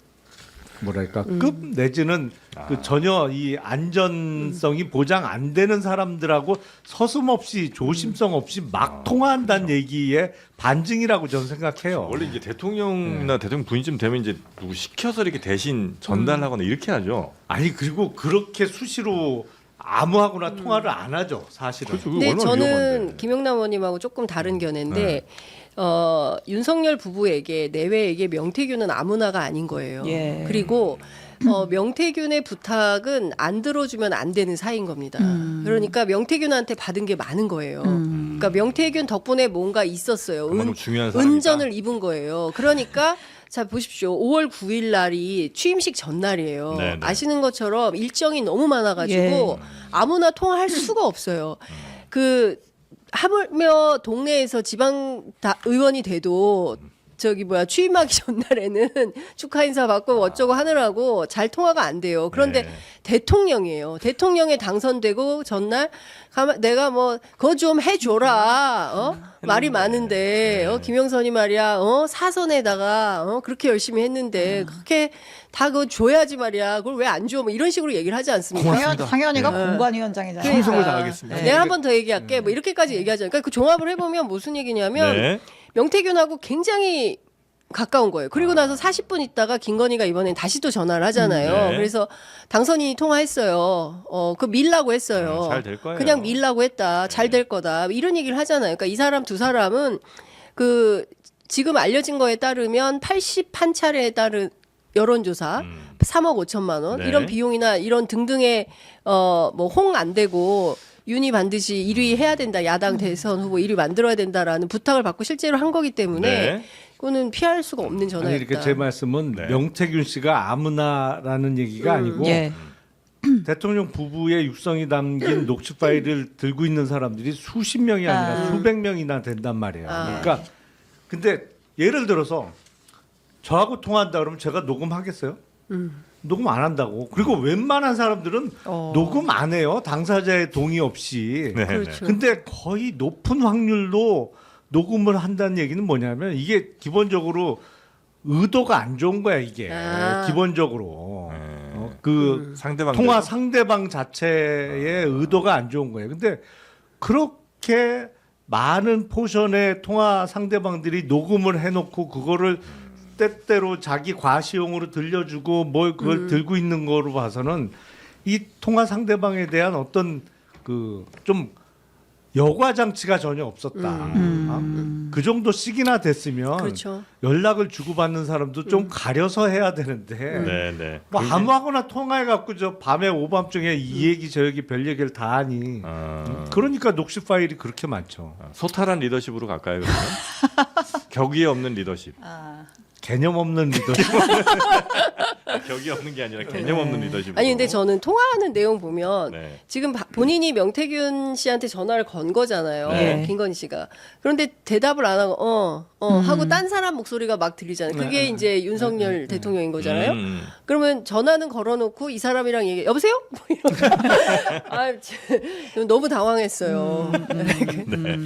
뭐랄까 급 내지는 그 전혀 이 안전성이 보장 안 되는 사람들하고 서슴없이 조심성 없이 막 통화한다는 얘기의 반증이라고 저는 생각해요. 원래 이제 대통령이나 대통령 부인쯤 되면 이제 누구 시켜서 이렇게 대신 전달하거나 이렇게 하죠. 아니 그리고 그렇게 수시로 아무하고나 통화를 안 하죠 사실은. 그렇죠. 그거 근데 얼마나 저는 위험한데. 김영남 의원님하고 조금 다른 견해인데 네. 윤석열 부부에게 내외에게 명태균은 아무나가 아닌 거예요. 예. 그리고 명태균의 부탁은 안 들어주면 안 되는 사이인 겁니다. 그러니까 명태균한테 받은 게 많은 거예요. 그러니까 명태균 덕분에 뭔가 있었어요. 그만큼 중요한 사람이다. 은전을 입은 거예요. 그러니까 자 보십시오. 5월 9일 날이 취임식 전날이에요. 네, 네. 아시는 것처럼 일정이 너무 많아가지고 예. 아무나 통화할 수가 없어요. 그 하물며 동네에서 지방 의원이 돼도 취임하기 전날에는 축하 인사 받고 어쩌고 하느라고 잘 통화가 안 돼요. 그런데 네. 대통령이에요. 대통령에 당선되고 전날 내가 뭐 그거 좀 해줘라. 말이 많은데 김영선이 말이야. 사선에다가 그렇게 열심히 했는데 그렇게 다 그거 줘야지 말이야. 그걸 왜 안 줘? 뭐 이런 식으로 얘기를 하지 않습니까? 상현이가 공관위원장이잖아요. 충성을 다하겠습니다. 내가 한 번 더 얘기할게. 뭐 이렇게까지 얘기하잖아요. 그러니까 그 종합을 해보면 무슨 얘기냐면 네. 명태균하고 굉장히 가까운 거예요. 그리고 나서 40분 있다가 김건희가 이번엔 다시 또 전화를 하잖아요. 네. 그래서 당선인이 통화했어요. 그 밀라고 했어요. 잘 될 거예요. 그냥 밀라고 했다. 잘 될 거다. 이런 얘기를 하잖아요. 그러니까 이 사람 두 사람은 그 지금 알려진 거에 따르면 81차례에 따른 여론조사 3억 5천만 원 네. 이런 비용이나 이런 등등의 뭐 홍 안 되고 윤이 반드시 1위 해야 된다. 야당 대선 후보 1위 만들어야 된다라는 부탁을 받고 실제로 한 거기 때문에 네. 그거는 피할 수가 없는 전화였다. 아니 이렇게 제 말씀은 네. 명태균 씨가 아무나라는 얘기가 아니고 예. 대통령 부부의 육성이 담긴 녹취 파일을 들고 있는 사람들이 수십 명이 아니라 수백 명이나 된단 말이에요. 그러니까 근데 예를 들어서 저하고 통화한다 그러면 제가 녹음하겠어요? 녹음 안 한다고. 그리고 웬만한 사람들은 녹음 안 해요. 당사자의 동의 없이. 네. 그렇죠. 근데 거의 높은 확률로 녹음을 한다는 얘기는 뭐냐면 이게 기본적으로 의도가 안 좋은 거야 이게. 아. 기본적으로. 네. 그 상대방 통화 상대방 자체의 의도가 안 좋은 거예요. 근데 그렇게 많은 포션의 통화 상대방들이 녹음을 해놓고 그거를 때때로 자기 과시용으로 들려주고 뭘 그걸 들고 있는 거로 봐서는 이 통화 상대방에 대한 어떤 그 좀 여과 장치가 전혀 없었다. 그 정도씩이나 됐으면 그렇죠. 연락을 주고받는 사람도 좀 가려서 해야 되는데 네, 네. 뭐 아무하거나 통화해 갖고 저 밤에 오밤중에 이 얘기 저 얘기 별 얘기를 다 하니 그러니까 녹취 파일이 그렇게 많죠. 소탈한 리더십으로 갈까요, 그러면? 격이 없는 리더십. 개념 없는 리더십. 격이 없는 게 아니라 개념 없는 리더십. 아니 근데 저는 통화하는 내용 보면 네. 지금 본인이 명태균 씨한테 전화를 건 거잖아요. 네. 김건희 씨가. 그런데 대답을 안 하고 하고 딴 사람 목소리가 막 들리잖아요. 그게 이제 윤석열 대통령인 거잖아요. 그러면 전화는 걸어놓고 이 사람이랑 얘기 여보세요? 뭐 너무 당황했어요. 네.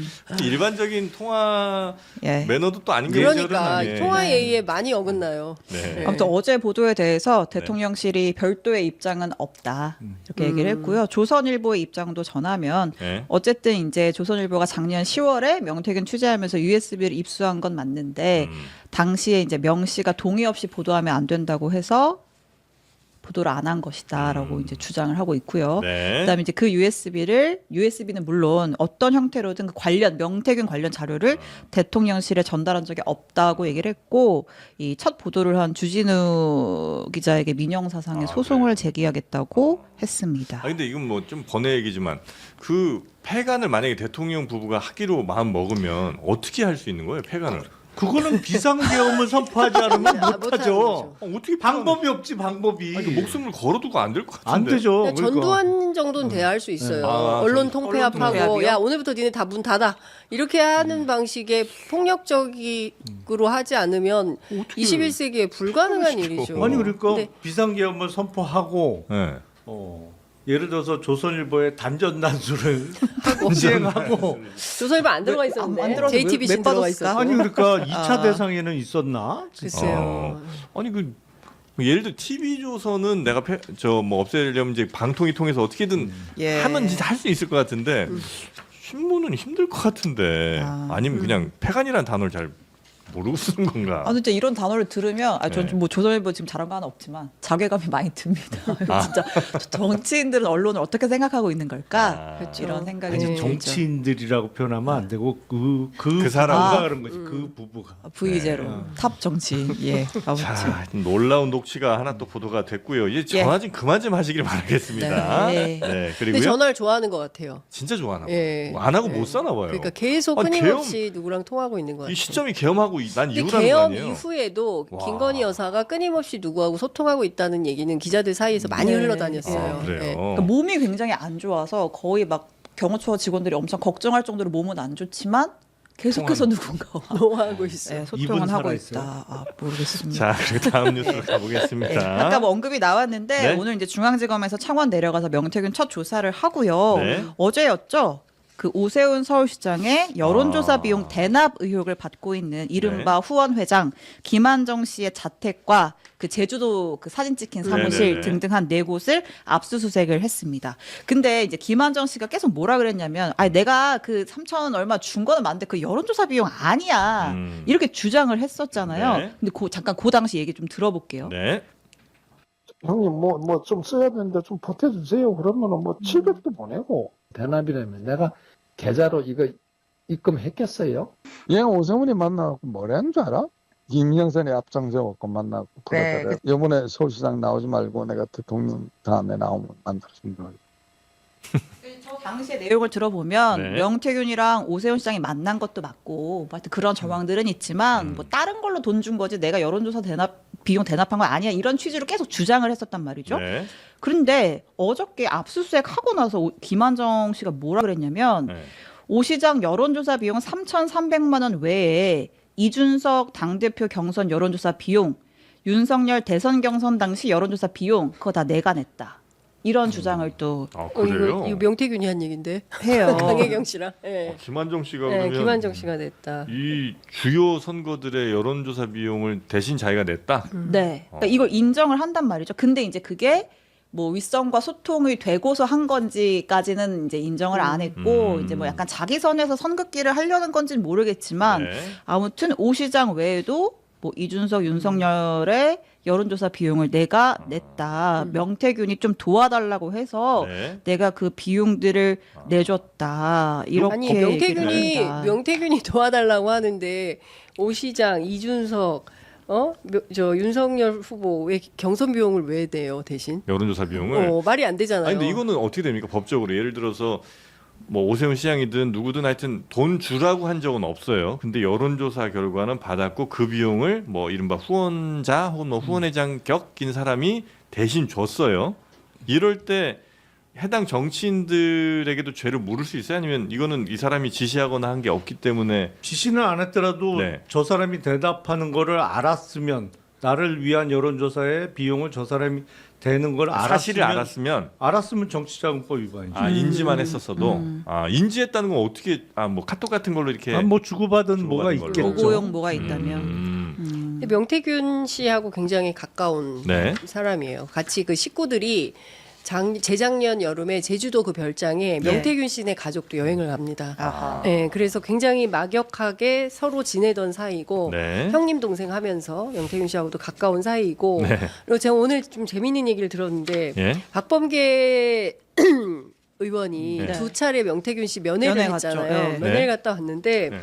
일반적인 통화 예. 매너도 또 아닌 게 그러니까 예. 통화 예의에 많이 어긋나요. 네. 아무튼 어제 보도에 대해서 대통령실이 별도의 입장은 없다 이렇게 얘기를 했고요. 조선일보의 입장도 전하면 네. 어쨌든 이제 조선일보가 작년 10월에 명태균 취재하면서 USB를 입수한 건 맞는데 당시에 이제 명 씨가 동의 없이 보도하면 안 된다고 해서 보도를 안 한 것이다라고 이제 주장을 하고 있고요. 네. 그다음에 이제 그 USB는 물론 어떤 형태로든 그 관련 명태균 관련 자료를 대통령실에 전달한 적이 없다고 얘기를 했고 이 첫 보도를 한 주진우 기자에게 민형사상의 소송을 제기하겠다고 했습니다. 아 근데 이건 뭐 좀 번외 얘기지만 그 폐간을 만약에 대통령 부부가 하기로 마음 먹으면 어떻게 할 수 있는 거예요? 폐간을? 그거는 비상계엄을 선포하지 않으면 못하는 못하죠. 어떻게 방법이 없지 방법이. 아니, 그 목숨을 걸어두고 안 될 것 같은데. 안 되죠. 그냥 그러니까. 전두환 정도는 돼야 할 수 있어요. 아, 언론 전- 통폐합하고 통폐합이요? 야 오늘부터 니네 다 문 닫아 이렇게 하는 방식의 폭력적으로 하지 않으면 21세기에 불가능한 일이죠. 아니 그러니까 근데 비상계엄을 선포하고 네. 예를 들어서 조선일보에 단전단수를 시행하고 조선일보 안 들어가 있었는데 안 들어가서 JTBC 왜 들어가 빠졌을까? 있었고. 아니 그러니까 2차 대상에는 있었나? 글쎄요. 아니 그 예를 들어 TV 조선은 내가 저 뭐 없애려면 이제 방통위 통해서 어떻게든 예. 하면 진짜 할 수 있을 것 같은데 신문은 힘들 것 같은데 아니면 그냥 폐간이라는 단어를 잘 모르고 쓰는 건가? 아 진짜 이런 단어를 들으면 네. 전뭐 조선일보 지금 잘한 거 하나 없지만 자괴감이 많이 듭니다. 진짜 정치인들은 언론을 어떻게 생각하고 있는 걸까? 그렇죠. 이런 생각이 아니 좀 들죠. 정치인들이라고 표현하면 안 되고 그 사람. 부부가 그런 거지. 그 부부가. V제로 탑 정치인 예 아무튼 자, 놀라운 녹취가 하나 또 보도가 됐고요. 이제 예. 전화 좀 그만 좀 하시길 바라겠습니다. 네. 근데 그리고요. 전화를 좋아하는 것 같아요. 진짜 좋아하나 봐요. 예. 안 하고 예. 못 사나 봐요. 그러니까 계속 아니, 끊임없이 누구랑 통하고 있는 것 같아요. 이 시점이 계엄하고 난 근데 이유라는 거 개엄 아니에요? 이후에도 와. 김건희 여사가 끊임없이 누구하고 소통하고 있다는 얘기는 기자들 사이에서 많이 네. 흘러다녔어요. 아, 그래요. 네. 그러니까 몸이 굉장히 안 좋아서 거의 막 경호처 직원들이 엄청 걱정할 정도로 몸은 안 좋지만 계속해서 누군가와 노하고 있어요. 네, 소통은 이분 하고 살아있어요? 있다. 아, 모르겠습니다. 자, 그리고 다음 뉴스로 가보겠습니다. 네, 아까 뭐 언급이 나왔는데 네. 오늘 이제 중앙지검에서 창원 내려가서 명태균 첫 조사를 하고요. 네. 어제였죠. 그 오세훈 서울시장의 여론조사 아. 비용 대납 의혹을 받고 있는 이른바 네. 후원 회장 김한정 씨의 자택과 그 제주도 그 사진 찍힌 사무실 네네네. 등등 한 4곳을 압수수색을 했습니다. 근데 이제 김한정 씨가 계속 뭐라 그랬냐면, 아 내가 그 3천 얼마 준 거는 맞는데 그 여론조사 비용 아니야 이렇게 주장을 했었잖아요. 네. 근데 잠깐 그 당시 얘기 좀 들어볼게요. 네. 형님 뭐 좀 써야 되는데 좀 보태주세요. 그러면은 뭐 700도 보내고 대납이라면 내가 계좌로 이거 입금했겠어요? 얘가 오세훈이 만나고 뭐라는 줄 알아? 김영선이 앞장서갖고 만나고 그러더래. 이번에 서울시장 나오지 말고 내가 대통령 다음에 나오면 만들었습니다. 저 당시의 내용을 들어보면 네. 명태균이랑 오세훈 시장이 만난 것도 맞고 뭐 하여튼 그런 정황들은 있지만 뭐 다른 걸로 돈 준 거지 내가 여론조사 비용 대납한 건 아니야 이런 취지로 계속 주장을 했었단 말이죠. 네. 그런데 어저께 압수수색 하고 나서 김한정 씨가 뭐라 그랬냐면 네. 오 시장 여론조사 비용 3,300만 원 외에 이준석 당대표 경선 여론조사 비용, 윤석열 대선 경선 당시 여론조사 비용 그거 다 내가 냈다. 이런 주장을 또 아, 그래요? 이거 명태균이 한 얘기인데 해요. 강혜경 씨랑. 네. 김한정 씨가 네, 그러면 김한정 씨가 냈다. 이 주요 선거들의 여론조사 비용을 대신 자기가 냈다. 네. 그러니까 이걸 인정을 한단 말이죠. 근데 이제 그게 뭐 윗선과 소통이 되고서 한 건지까지는 이제 인정을 안 했고 이제 뭐 약간 자기 선에서 선긋기를 하려는 건지는 모르겠지만 네. 아무튼 오 시장 외에도 뭐 이준석, 윤석열의 여론조사 비용을 내가 냈다. 명태균이 좀 도와달라고 해서 네. 내가 그 비용들을 내줬다. 이렇게 아니 얘기를 합니다. 명태균이 도와달라고 하는데 오 시장 이준석 저 윤석열 후보 왜 경선 비용을 왜 내요 대신? 여론조사 비용을. 말이 안 되잖아요. 아니 근데 이거는 어떻게 됩니까? 법적으로 예를 들어서 뭐 오세훈 시장이든 누구든 하여튼 돈 주라고 한 적은 없어요. 근데 여론조사 결과는 받았고 그 비용을 뭐 이른바 후원자 혹은 뭐 후원회장 격인 사람이 대신 줬어요. 이럴 때 해당 정치인들에게도 죄를 물을 수 있어요? 아니면 이거는 이 사람이 지시하거나 한 게 없기 때문에 지시는 안 했더라도 네. 저 사람이 대답하는 거를 알았으면 나를 위한 여론조사의 비용을 저 사람이 대는 걸 사실을 알았으면 알았으면 정치자금법 위반이죠. 인지만 했었어도 인지했다는 건 어떻게 뭐 카톡 같은 걸로 이렇게 뭐 주고받은 뭐가 주고받은 있겠죠. 걸로. 보고용 뭐가 있다면. 근데 명태균 씨하고 굉장히 가까운 네. 사람이에요. 같이 그 식구들이 재작년 여름에 제주도 그 별장에 예. 명태균 씨네 가족도 여행을 갑니다. 아하. 네, 그래서 굉장히 막역하게 서로 지내던 사이고 네. 형님 동생 하면서 명태균 씨하고도 가까운 사이이고 네. 그리고 제가 오늘 좀 재미있는 얘기를 들었는데 예. 박범계 의원이 네. 두 차례 명태균 씨 면회를 면회 갔죠. 했잖아요. 네. 면회를 네. 갔다 왔는데 네.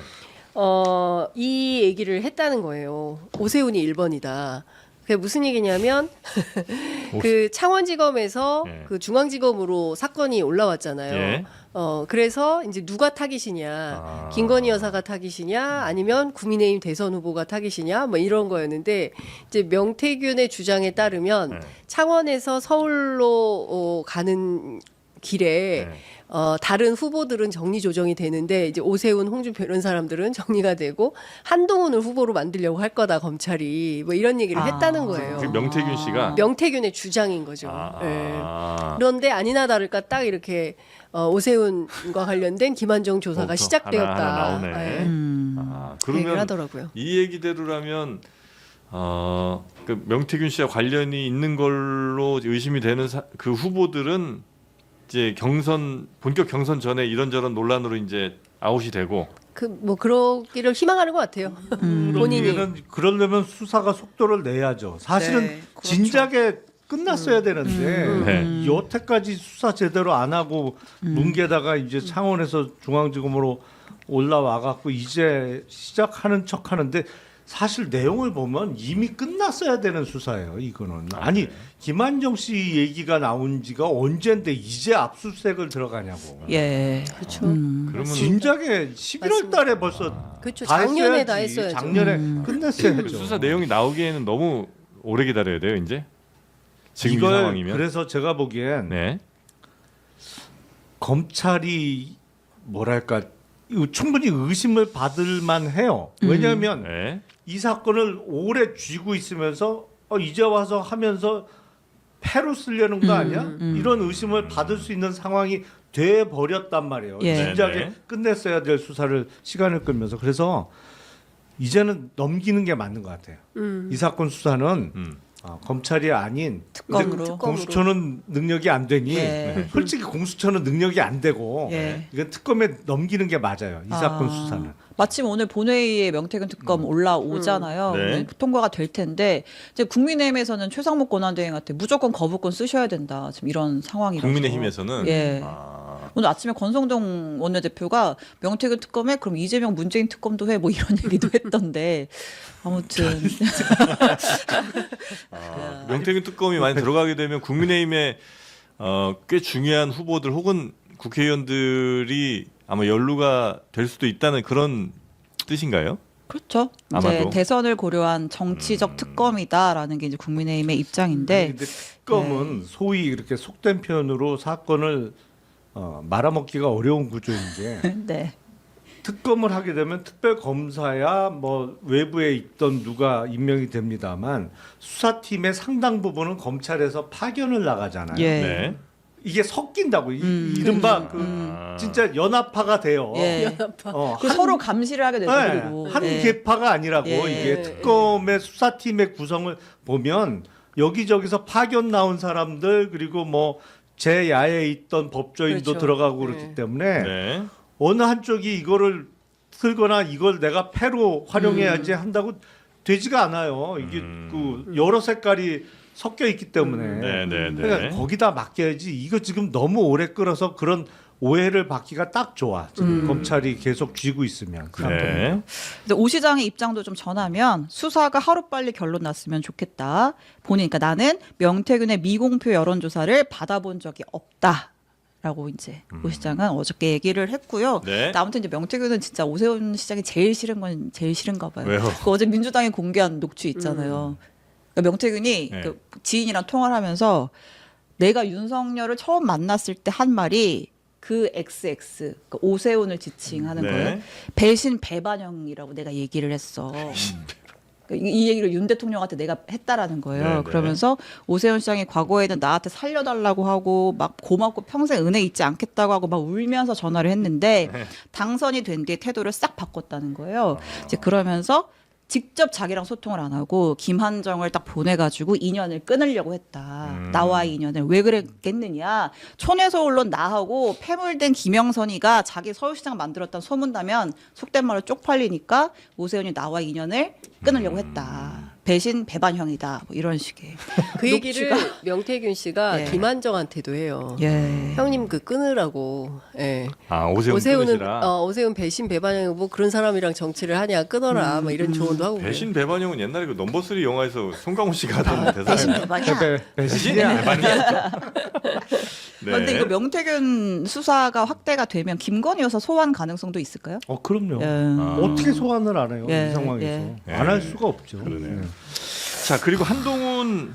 이 얘기를 했다는 거예요. 오세훈이 1번이다. 그게 무슨 얘기냐면 그 창원지검에서 예. 그 중앙지검으로 사건이 올라왔잖아요. 예. 그래서 이제 누가 타깃이냐, 김건희 여사가 타깃이냐, 아니면 국민의힘 대선 후보가 타깃이냐, 뭐 이런 거였는데 이제 명태균의 주장에 따르면 네. 창원에서 서울로 가는 길에 네. 다른 후보들은 정리 조정이 되는데 이제 오세훈, 홍준표 이런 사람들은 정리가 되고 한동훈을 후보로 만들려고 할 거다 검찰이 뭐 이런 얘기를 했다는 거예요. 그 명태균 씨가 명태균의 주장인 거죠. 예. 그런데 아니나 다를까 딱 이렇게 오세훈과 관련된 김한정 조사가 또 시작되었다. 하나 나오네. 예. 그 얘기를 그러면 하더라고요. 이 얘기대로라면 그 명태균 씨와 관련이 있는 걸로 의심이 되는 그 후보들은 이제 본격 경선 전에 이런저런 논란으로 이제 아웃이 되고 뭐 그러기를 희망하는 것 같아요. 본인이. 그러려면 수사가 속도를 내야죠. 사실은 네, 그렇죠. 진작에 끝났어야 되는데 네. 여태까지 수사 제대로 안 하고 뭉개다가 이제 창원에서 중앙지검으로 올라와 갖고 이제 시작하는 척 하는데 사실 내용을 보면 이미 끝났어야 되는 수사예요. 이거는 아니 김한정 씨 얘기가 나온 지가 언젠데 이제 압수수색을 들어가냐고. 예. 그렇죠. 그러면 진작에 11월 달에 벌써 그렇죠. 다 작년에 했어야지. 다 했어야죠. 작년에 그 끝냈어야죠. 수사 내용이 나오기에는 너무 오래 기다려야 돼요, 이제. 지금 이 이걸 상황이면. 그래서 제가 보기엔 네. 검찰이 뭐랄까 이거 충분히 의심을 받을 만해요. 왜냐하면 네. 이 사건을 오래 쥐고 있으면서 이제 와서 하면서 패로 쓰려는 거 아니야? 이런 의심을 받을 수 있는 상황이 돼 버렸단 말이에요. 예. 진작에 네네. 끝냈어야 될 수사를 시간을 끌면서 그래서 이제는 넘기는 게 맞는 것 같아요. 이 사건 수사는 검찰이 아닌 특검으로. 근데 공수처는 능력이 안 되니 예. 솔직히 공수처는 능력이 안 되고 예. 이건 특검에 넘기는 게 맞아요. 이 사건 수사는. 마침 오늘 본회의에 명태균 특검 올라오잖아요. 네. 오늘 통과가 될 텐데 이제 국민의힘에서는 최상목 권한대행한테 무조건 거부권 쓰셔야 된다. 지금 이런 상황이라서. 국민의힘에서는 예. 오늘 아침에 권성동 원내대표가 명태균 특검에 그럼 이재명 문재인 특검도 해 뭐 이런 얘기도 했던데 아무튼 명태균 특검이 많이 들어가게 되면 국민의힘에 꽤 중요한 후보들 혹은 국회의원들이 아마 연루가 될 수도 있다는 그런 뜻인가요? 그렇죠. 이제 아마도. 대선을 고려한 정치적 특검이다라는 게 이제 국민의힘의 입장인데 근데 특검은 소위 이렇게 속된 표현으로 사건을 말아먹기가 어려운 구조인 게 네. 특검을 하게 되면 특별 검사야 뭐 외부에 있던 누가 임명이 됩니다만 수사팀의 상당 부분은 검찰에서 파견을 나가잖아요. 예. 네. 이게 섞인다고 이른바 진짜 연합파가 돼요. 예. 어, 그 서로 감시를 하게 되죠. 네, 그리고 한 예. 계파가 아니라고 예. 이게 특검의 수사팀의 구성을 보면 여기저기서 파견 나온 사람들 그리고 뭐 제야에 있던 법조인도 그렇죠. 들어가고 그렇기 네. 때문에 네. 어느 한쪽이 이거를 틀거나 이걸 내가 패로 활용해야지 한다고 되지가 않아요. 이게 그 여러 색깔이 섞여 있기 때문에 네, 네, 네. 그러니까 거기다 맡겨야지. 이거 지금 너무 오래 끌어서 그런 오해를 받기가 딱 좋아. 지금 검찰이 계속 쥐고 있으면. 네. 근데 오 시장의 입장도 좀 전하면 수사가 하루빨리 결론 났으면 좋겠다. 보니까 나는 명태균의 미공표 여론조사를 받아본 적이 없다. 라고 이제 오 시장은 어저께 얘기를 했고요. 네. 근데 아무튼 이제 명태균은 진짜 오세훈 시장이 제일 싫은 건 제일 싫은가 봐요. 왜요? 그 어제 민주당이 공개한 녹취 있잖아요. 그러니까 명태균이 네. 그 지인이랑 통화를 하면서 내가 윤석열을 처음 만났을 때 한 말이 그 XX, 그 오세훈을 지칭하는 네. 거예요. 배신 배반형이라고 내가 얘기를 했어. 이 얘기를 윤 대통령한테 내가 했다라는 거예요. 네, 네. 그러면서 오세훈 시장이 과거에는 나한테 살려달라고 하고 막 고맙고 평생 은혜 잊지 않겠다고 하고 막 울면서 전화를 했는데 네. 당선이 된 뒤에 태도를 싹 바꿨다는 거예요. 이제 그러면서 직접 자기랑 소통을 안 하고 김한정을 딱 보내가지고 인연을 끊으려고 했다. 나와의 인연을 왜 그랬겠느냐. 촌에서 올론 나하고 패물된 김영선이가 자기 서울시장 만들었다는 소문나면 속된 말로 쪽팔리니까 오세훈이 나와의 인연을 끊으려고 했다. 배신 배반형이다. 뭐 이런 식의. 그 얘기를 명태균 씨가 예. 김한정한테도 해요. 예. 형님 그 끊으라고. 예. 아, 오세훈 오세훈은 끊으시라. 오세훈 배신 배반형 뭐 그런 사람이랑 정치를 하냐 끊어라 뭐 이런 조언도 하고. 배신 배반형은 옛날에 그 넘버 3 영화에서 송강호 씨가 하던 배신 대사예요. 배반이야. 배신이야. 네. 그런데 이거 명태균 수사가 확대가 되면 김건희 여사 소환 가능성도 있을까요? 그럼요. 예. 어떻게 소환을 안 해요? 예, 이 상황에서. 예. 안 할 수가 없죠. 그러네요. 예. 자, 그리고 한동훈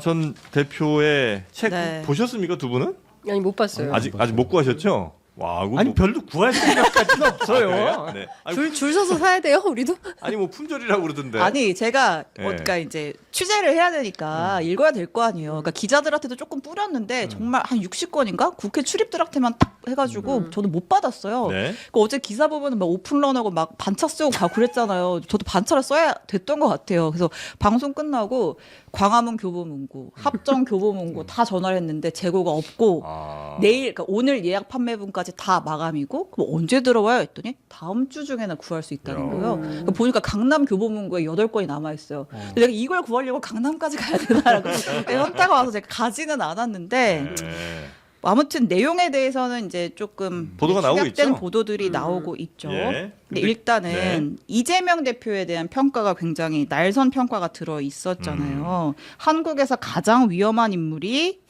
전 대표의 책 네. 보셨습니까, 두 분은? 아니 못 봤어요. 아직 못 구하셨죠? 와, 그거 아니 뭐- 별로 구할 생각까지는 없어요. 그래요? 네. 아니, 줄 서서 사야 돼요 우리도. 아니 뭐 품절이라고 그러던데. 아니 제가 네. 그러니까 이제 취재를 해야 되니까 읽어야 될 거 아니에요. 그러니까 기자들한테도 조금 뿌렸는데 정말 한 60건인가 국회 출입들한테만 딱 해가지고 저도 못 받았어요. 네. 그 어제 기사 보면 막 오픈런하고 막 반차 쓰고 가고 그랬잖아요. 저도 반차를 써야 됐던 것 같아요. 그래서 방송 끝나고 광화문 교보문고, 합정 교보문고 다 전화를 했는데 재고가 없고 아. 내일 그러니까 오늘 예약 판매분까지 다 마감이고 그럼 언제 들어와요 했더니 다음 주 중에는 구할 수 있다는 야. 거예요. 그러니까 보니까 강남 교보문고에 8건이 남아 있어요. 근데 내가 이걸 구하려고 강남까지 가야 되나라고 현타가 와서 제가 가지는 않았는데 네. 아무튼 내용에 대해서는 이제 조금 보도가 나오고 축약된 있죠? 보도들이 나오고 있죠. 예. 근데 근데- 일단은 네. 이재명 대표에 대한 평가가 굉장히 날선 평가가 들어 있었잖아요. 한국에서 가장 위험한 인물이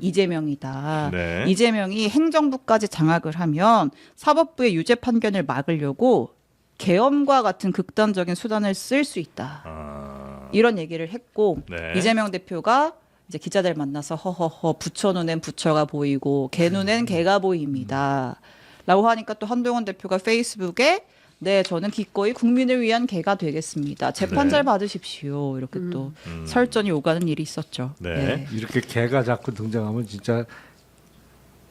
이재명이다. 네. 이재명이 행정부까지 장악을 하면 사법부의 유죄 판결을 막으려고 계엄과 같은 극단적인 수단을 쓸 수 있다. 아. 이런 얘기를 했고 네. 이재명 대표가 이제 기자들 만나서 허허허 부처 눈엔 부처가 보이고 개 눈엔 개가 보입니다. 라고 하니까 또 한동훈 대표가 페이스북에 네 저는 기꺼이 국민을 위한 개가 되겠습니다. 재판 네. 잘 받으십시오. 이렇게 또 설전이 오가는 일이 있었죠. 네. 이렇게 개가 자꾸 등장하면 진짜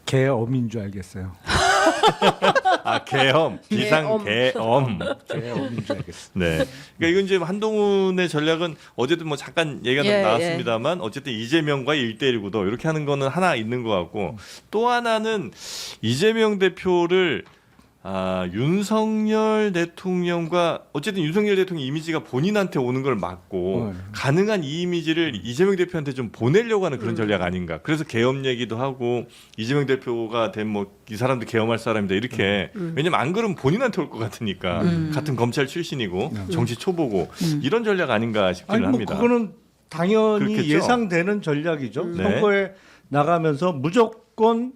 개엄인 줄 알겠어요. 아, 계엄, 비상 계엄. 개엄인 줄 알겠어요. 네. 그러니까 이건 이제 한동훈의 전략은 어제도 뭐 잠깐 얘기가 예, 나왔습니다만 어쨌든 이재명과의 1대1구도 이렇게 하는 거는 하나 있는 것 같고 또 하나는 이재명 대표를 윤석열 대통령과 어쨌든 윤석열 대통령 이미지가 본인한테 오는 걸 막고 가능한 이 이미지를 이재명 대표한테 좀 보내려고 하는 그런 전략 아닌가. 그래서 계엄 얘기도 하고 이재명 대표가 된 뭐 이 사람도 계엄할 사람이다 이렇게. 왜냐면 안 그러면 본인한테 올 것 같으니까. 같은 검찰 출신이고 정치 초보고 이런 전략 아닌가 싶기는 아니 뭐 합니다. 그거는 당연히 그렇겠죠. 예상되는 전략이죠. 네. 선거에 나가면서 무조건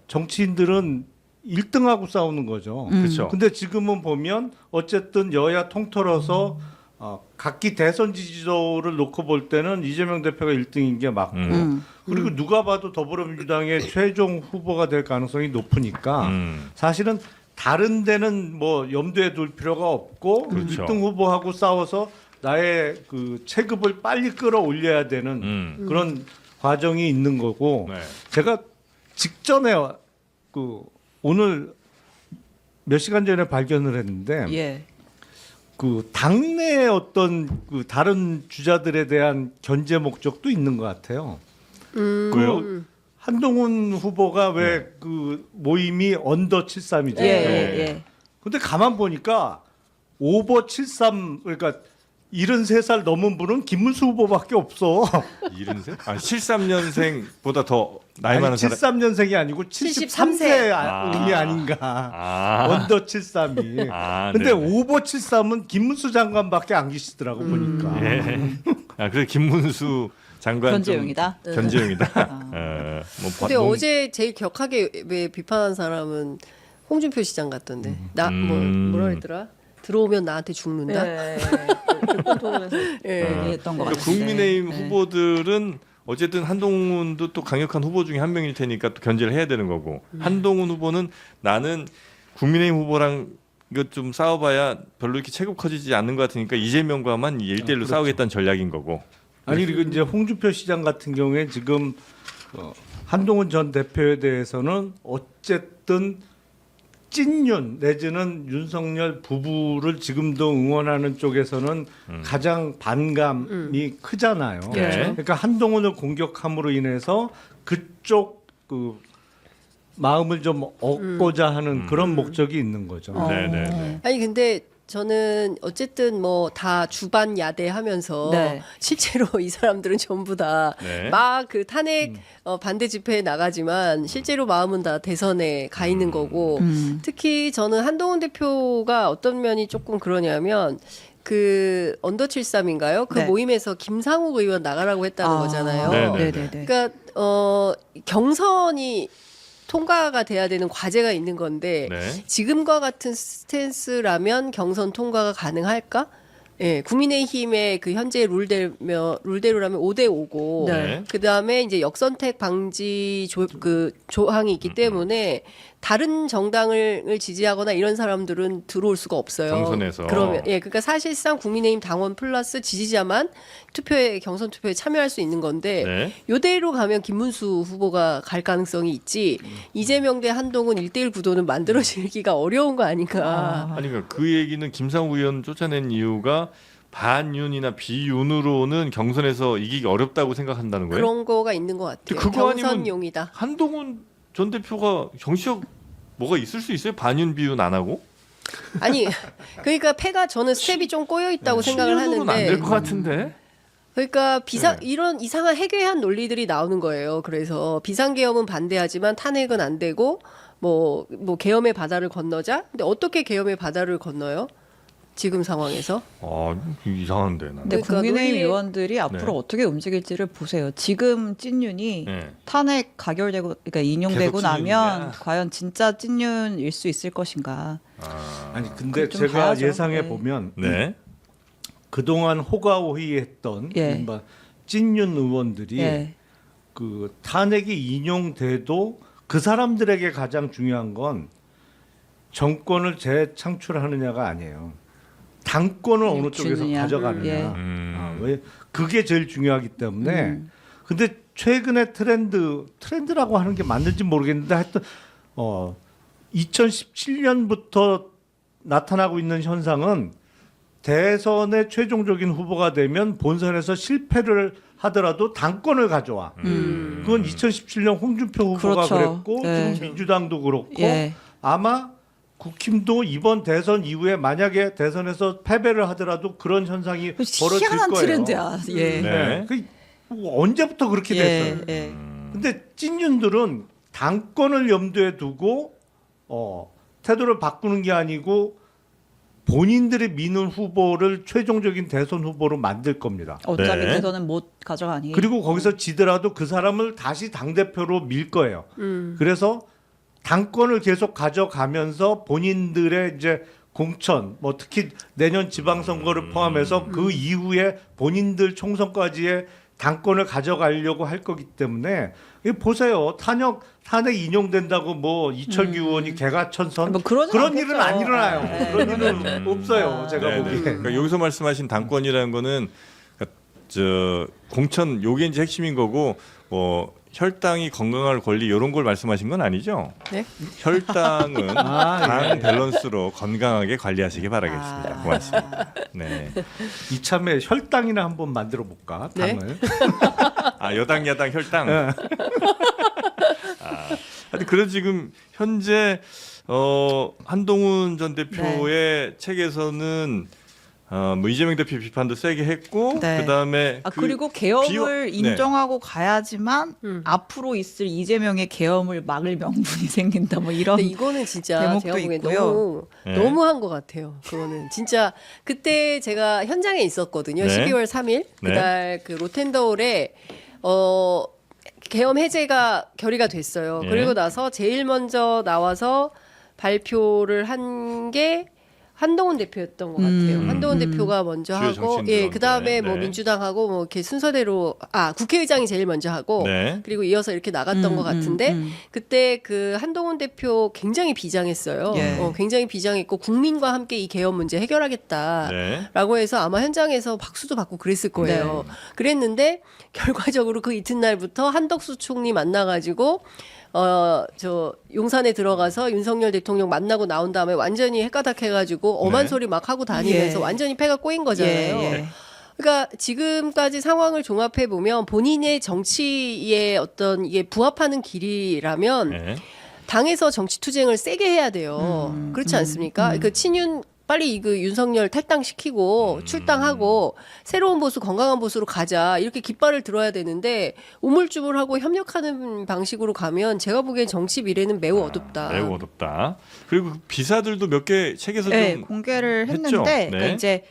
정치인들은 1등하고 싸우는 거죠. 그렇죠. 근데 지금은 보면 어쨌든 여야 통틀어서 각기 대선 지지도를 놓고 볼 때는 이재명 대표가 1등인 게 맞고 그리고 누가 봐도 더불어민주당의 최종 후보가 될 가능성이 높으니까 사실은 다른 데는 뭐 염두에 둘 필요가 없고 그렇죠. 1등 후보하고 싸워서 나의 그 체급을 빨리 끌어올려야 되는 그런 과정이 있는 거고 네. 제가 직전에 그 오늘 몇 시간 전에 발견을 했는데 예. 그 당내의 어떤 그 다른 주자들에 대한 견제 목적도 있는 것 같아요. 왜요? 한동훈 후보가 왜 그 모임이 언더 73이죠. 예, 예, 예. 근데 가만 보니까 오버 73 그러니까 73살 넘은 분은 김문수 후보밖에 없어. 73? 73년생보다 더 나이 아니, 많은 사람. 73년생이 아니고 73세 의미 아닌가. 아. 언더 73이. 근데 네네. 오버 73은 김문수 장관밖에 안 계시더라고 보니까. 예. 그래서 김문수 장관 견제용이다? 좀 견제용이다. 뭐 근데 어제 제일 격하게 왜 비판한 사람은 홍준표 시장 같던데. 나 뭐라 그랬더라? 들어오면 나한테 죽는다. 네. 교권 토론에서 얘기했던 것 그러니까 같은데. 국민의힘 네. 후보들은 어쨌든 한동훈도 또 강력한 후보 중에 한 명일 테니까 또 견제를 해야 되는 거고 한동훈 후보는 나는 국민의힘 후보랑 이거 좀 싸워봐야 별로 이렇게 체급 커지지 않는 것 같으니까 이재명과만 1대1로 그렇죠. 싸우겠다는 전략인 거고. 아니 그리고 이제 홍준표 시장 같은 경우에 지금 한동훈 전 대표에 대해서는 어쨌든 찐윤 내지는 윤석열 부부를 지금도 응원하는 쪽에서는 가장 반감이 크잖아요. 네. 그러니까 한동훈을 공격함으로 인해서 그쪽 그 마음을 좀 얻고자 하는 그런 목적이 있는 거죠. 네네. 아니 근데 저는 어쨌든 뭐 다 주반 야대 하면서 네. 실제로 이 사람들은 전부 다 네. 막 그 탄핵 반대 집회에 나가지만 실제로 마음은 다 대선에 가 있는 거고 특히 저는 한동훈 대표가 어떤 면이 조금 그러냐면 그 언더 73인가요? 그 네. 모임에서 김상욱 의원 나가라고 했다는 거잖아요. 네. 네네네. 그러니까 경선이 통과가 돼야 되는 과제가 있는 건데 네. 지금과 같은 스탠스라면 경선 통과가 가능할까? 예, 국민의힘의 그 현재 룰대로라면 5대 5고 네. 그다음에 이제 역선택 방지 조항이 있기 때문에 다른 정당을 지지하거나 이런 사람들은 들어올 수가 없어요. 경선에서. 그러면 그러니까 사실상 국민의힘 당원 플러스 지지자만 경선 투표에 참여할 수 있는 건데 네. 요대로 가면 김문수 후보가 갈 가능성이 있지 이재명 대 한동훈 1대1 구도는 만들어지기가 어려운 거 아닌가. 아니 그러니까 그 얘기는 김상우 의원 쫓아낸 이유가 반윤이나 비윤으로는 경선에서 이기기 어렵다고 생각한다는 거예요? 그런 거가 있는 것 같아요. 그거 아니면 경선용이다. 한동훈 전 대표가 정치적 뭐가 있을 수 있어요? 반윤 비윤 안 하고? 아니 그러니까 패가 저는 스텝이 좀 꼬여 있다고 생각을 하는데 안될 것 같은데. 그러니까 이런 이상한 해괴한 논리들이 나오는 거예요. 그래서 비상계엄은 반대하지만 탄핵은 안 되고 뭐 계엄의 바다를 건너자. 근데 어떻게 계엄의 바다를 건너요? 지금 상황에서? 이상한데 나는. 근데 그러니까 국민의힘 논리- 의원들이 앞으로 네. 어떻게 움직일지를 보세요. 지금 찐윤이 네. 탄핵 가결되고 그러니까 인용되고 계속 나면 찐윤이냐? 과연 진짜 찐윤일 수 있을 것인가. 아니 근데 좀 제가 봐야죠. 예상해 네. 보면 네. 그동안 호가호위했던 예. 이른바 찐윤 의원들이 예. 그 탄핵이 인용돼도 그 사람들에게 가장 중요한 건 정권을 재창출하느냐가 아니에요. 당권을 어느 쪽에서 주느냐. 가져가느냐. 예. 왜 그게 제일 중요하기 때문에. 근데 최근에 트렌드라고 하는 게 맞는지 모르겠는데 하여튼 2017년부터 나타나고 있는 현상은 대선의 최종적인 후보가 되면 본선에서 실패를 하더라도 당권을 가져와. 그건 2017년 홍준표 후보가 그렇죠. 그랬고 네. 지금 민주당도 그렇고 예. 아마 국힘도 이번 대선 이후에 만약에 대선에서 패배를 하더라도 그런 현상이 벌어질 희한한 거예요. 트렌드야. 예. 네. 언제부터 그렇게 됐어요? 예. 근데 찐윤들은 당권을 염두에 두고 태도를 바꾸는 게 아니고 본인들이 미는 후보를 최종적인 대선 후보로 만들 겁니다. 어차피 네. 대선은 못 가져가니. 그리고 거기서 지더라도 그 사람을 다시 당대표로 밀 거예요. 그래서 당권을 계속 가져가면서 본인들의 이제 공천, 뭐 특히 내년 지방선거를 포함해서 그 이후에 본인들 총선까지의 당권을 가져가려고 할 거기 때문에 보세요. 탄핵 인용된다고 뭐 이철규 의원이 개가천선 뭐 그러진 그런 일은 안 않겠죠. 일어나요. 네. 그런 일은 없어요. 제가 네, 네. 보기에. 그러니까 여기서 말씀하신 당권이라는 거는 저 공천 요게 이제 핵심인 거고 뭐 혈당이 건강할 권리 이런 걸 말씀하신 건 아니죠? 네? 혈당은 당 예. 밸런스로 건강하게 관리하시기 바라겠습니다. 고맙습니다. 네. 이참에 혈당이나 한번 만들어 볼까? 네? 당을. 아 여당 야당 혈당. 네. 하여튼 그래서 지금 현재 한동훈 전 대표의 책에서는 뭐 이재명 대표 비판도 세게 했고 네. 그다음에 그리고 계엄을 비호- 인정하고 가야지만 앞으로 있을 이재명의 계엄을 막을 명분이 생긴다. 뭐 이런. 근데 이거는 진짜 대목도 제가 보기엔 있고요. 네. 너무한 것 같아요. 그거는 진짜 그때 제가 현장에 있었거든요. 네. 12월 3일 그날 그 로텐더홀에 계엄 해제가 결의가 됐어요. 네. 그리고 나서 제일 먼저 나와서 발표를 한 게 한동훈 대표였던 것 같아요. 한동훈 대표가 먼저 주요 하고, 정치인들 예, 가운데. 그 다음에 뭐 네. 민주당하고 뭐 이렇게 순서대로 국회의장이 제일 먼저 하고, 네. 그리고 이어서 이렇게 나갔던 것 같은데 그때 그 한동훈 대표 굉장히 비장했어요. 예. 굉장히 비장했고 국민과 함께 이 계엄 문제 해결하겠다. 네. 라고 해서 아마 현장에서 박수도 받고 그랬을 거예요. 그랬는데 결과적으로 그 이튿날부터 한덕수 총리 만나가지고 저 용산에 들어가서 윤석열 대통령 만나고 나온 다음에 완전히 헷가닥해가지고 엄한 네. 소리 막 하고 다니면서 예. 완전히 패가 꼬인 거잖아요. 예. 그러니까 지금까지 상황을 종합해 보면 본인의 정치의 어떤 이게 부합하는 길이라면 네. 당에서 정치 투쟁을 세게 해야 돼요. 그렇지 않습니까? 그 친윤 빨리 그 윤석열 탈당시키고 출당하고 새로운 보수 건강한 보수로 가자 이렇게 깃발을 들어야 되는데 우물쭈물하고 협력하는 방식으로 가면 제가 보기엔 정치 미래는 매우 어둡다. 매우 어렵다. 그리고 비사들도 몇 개 책에서 네, 좀 공개를 했죠? 했는데 네. 그러니까 이제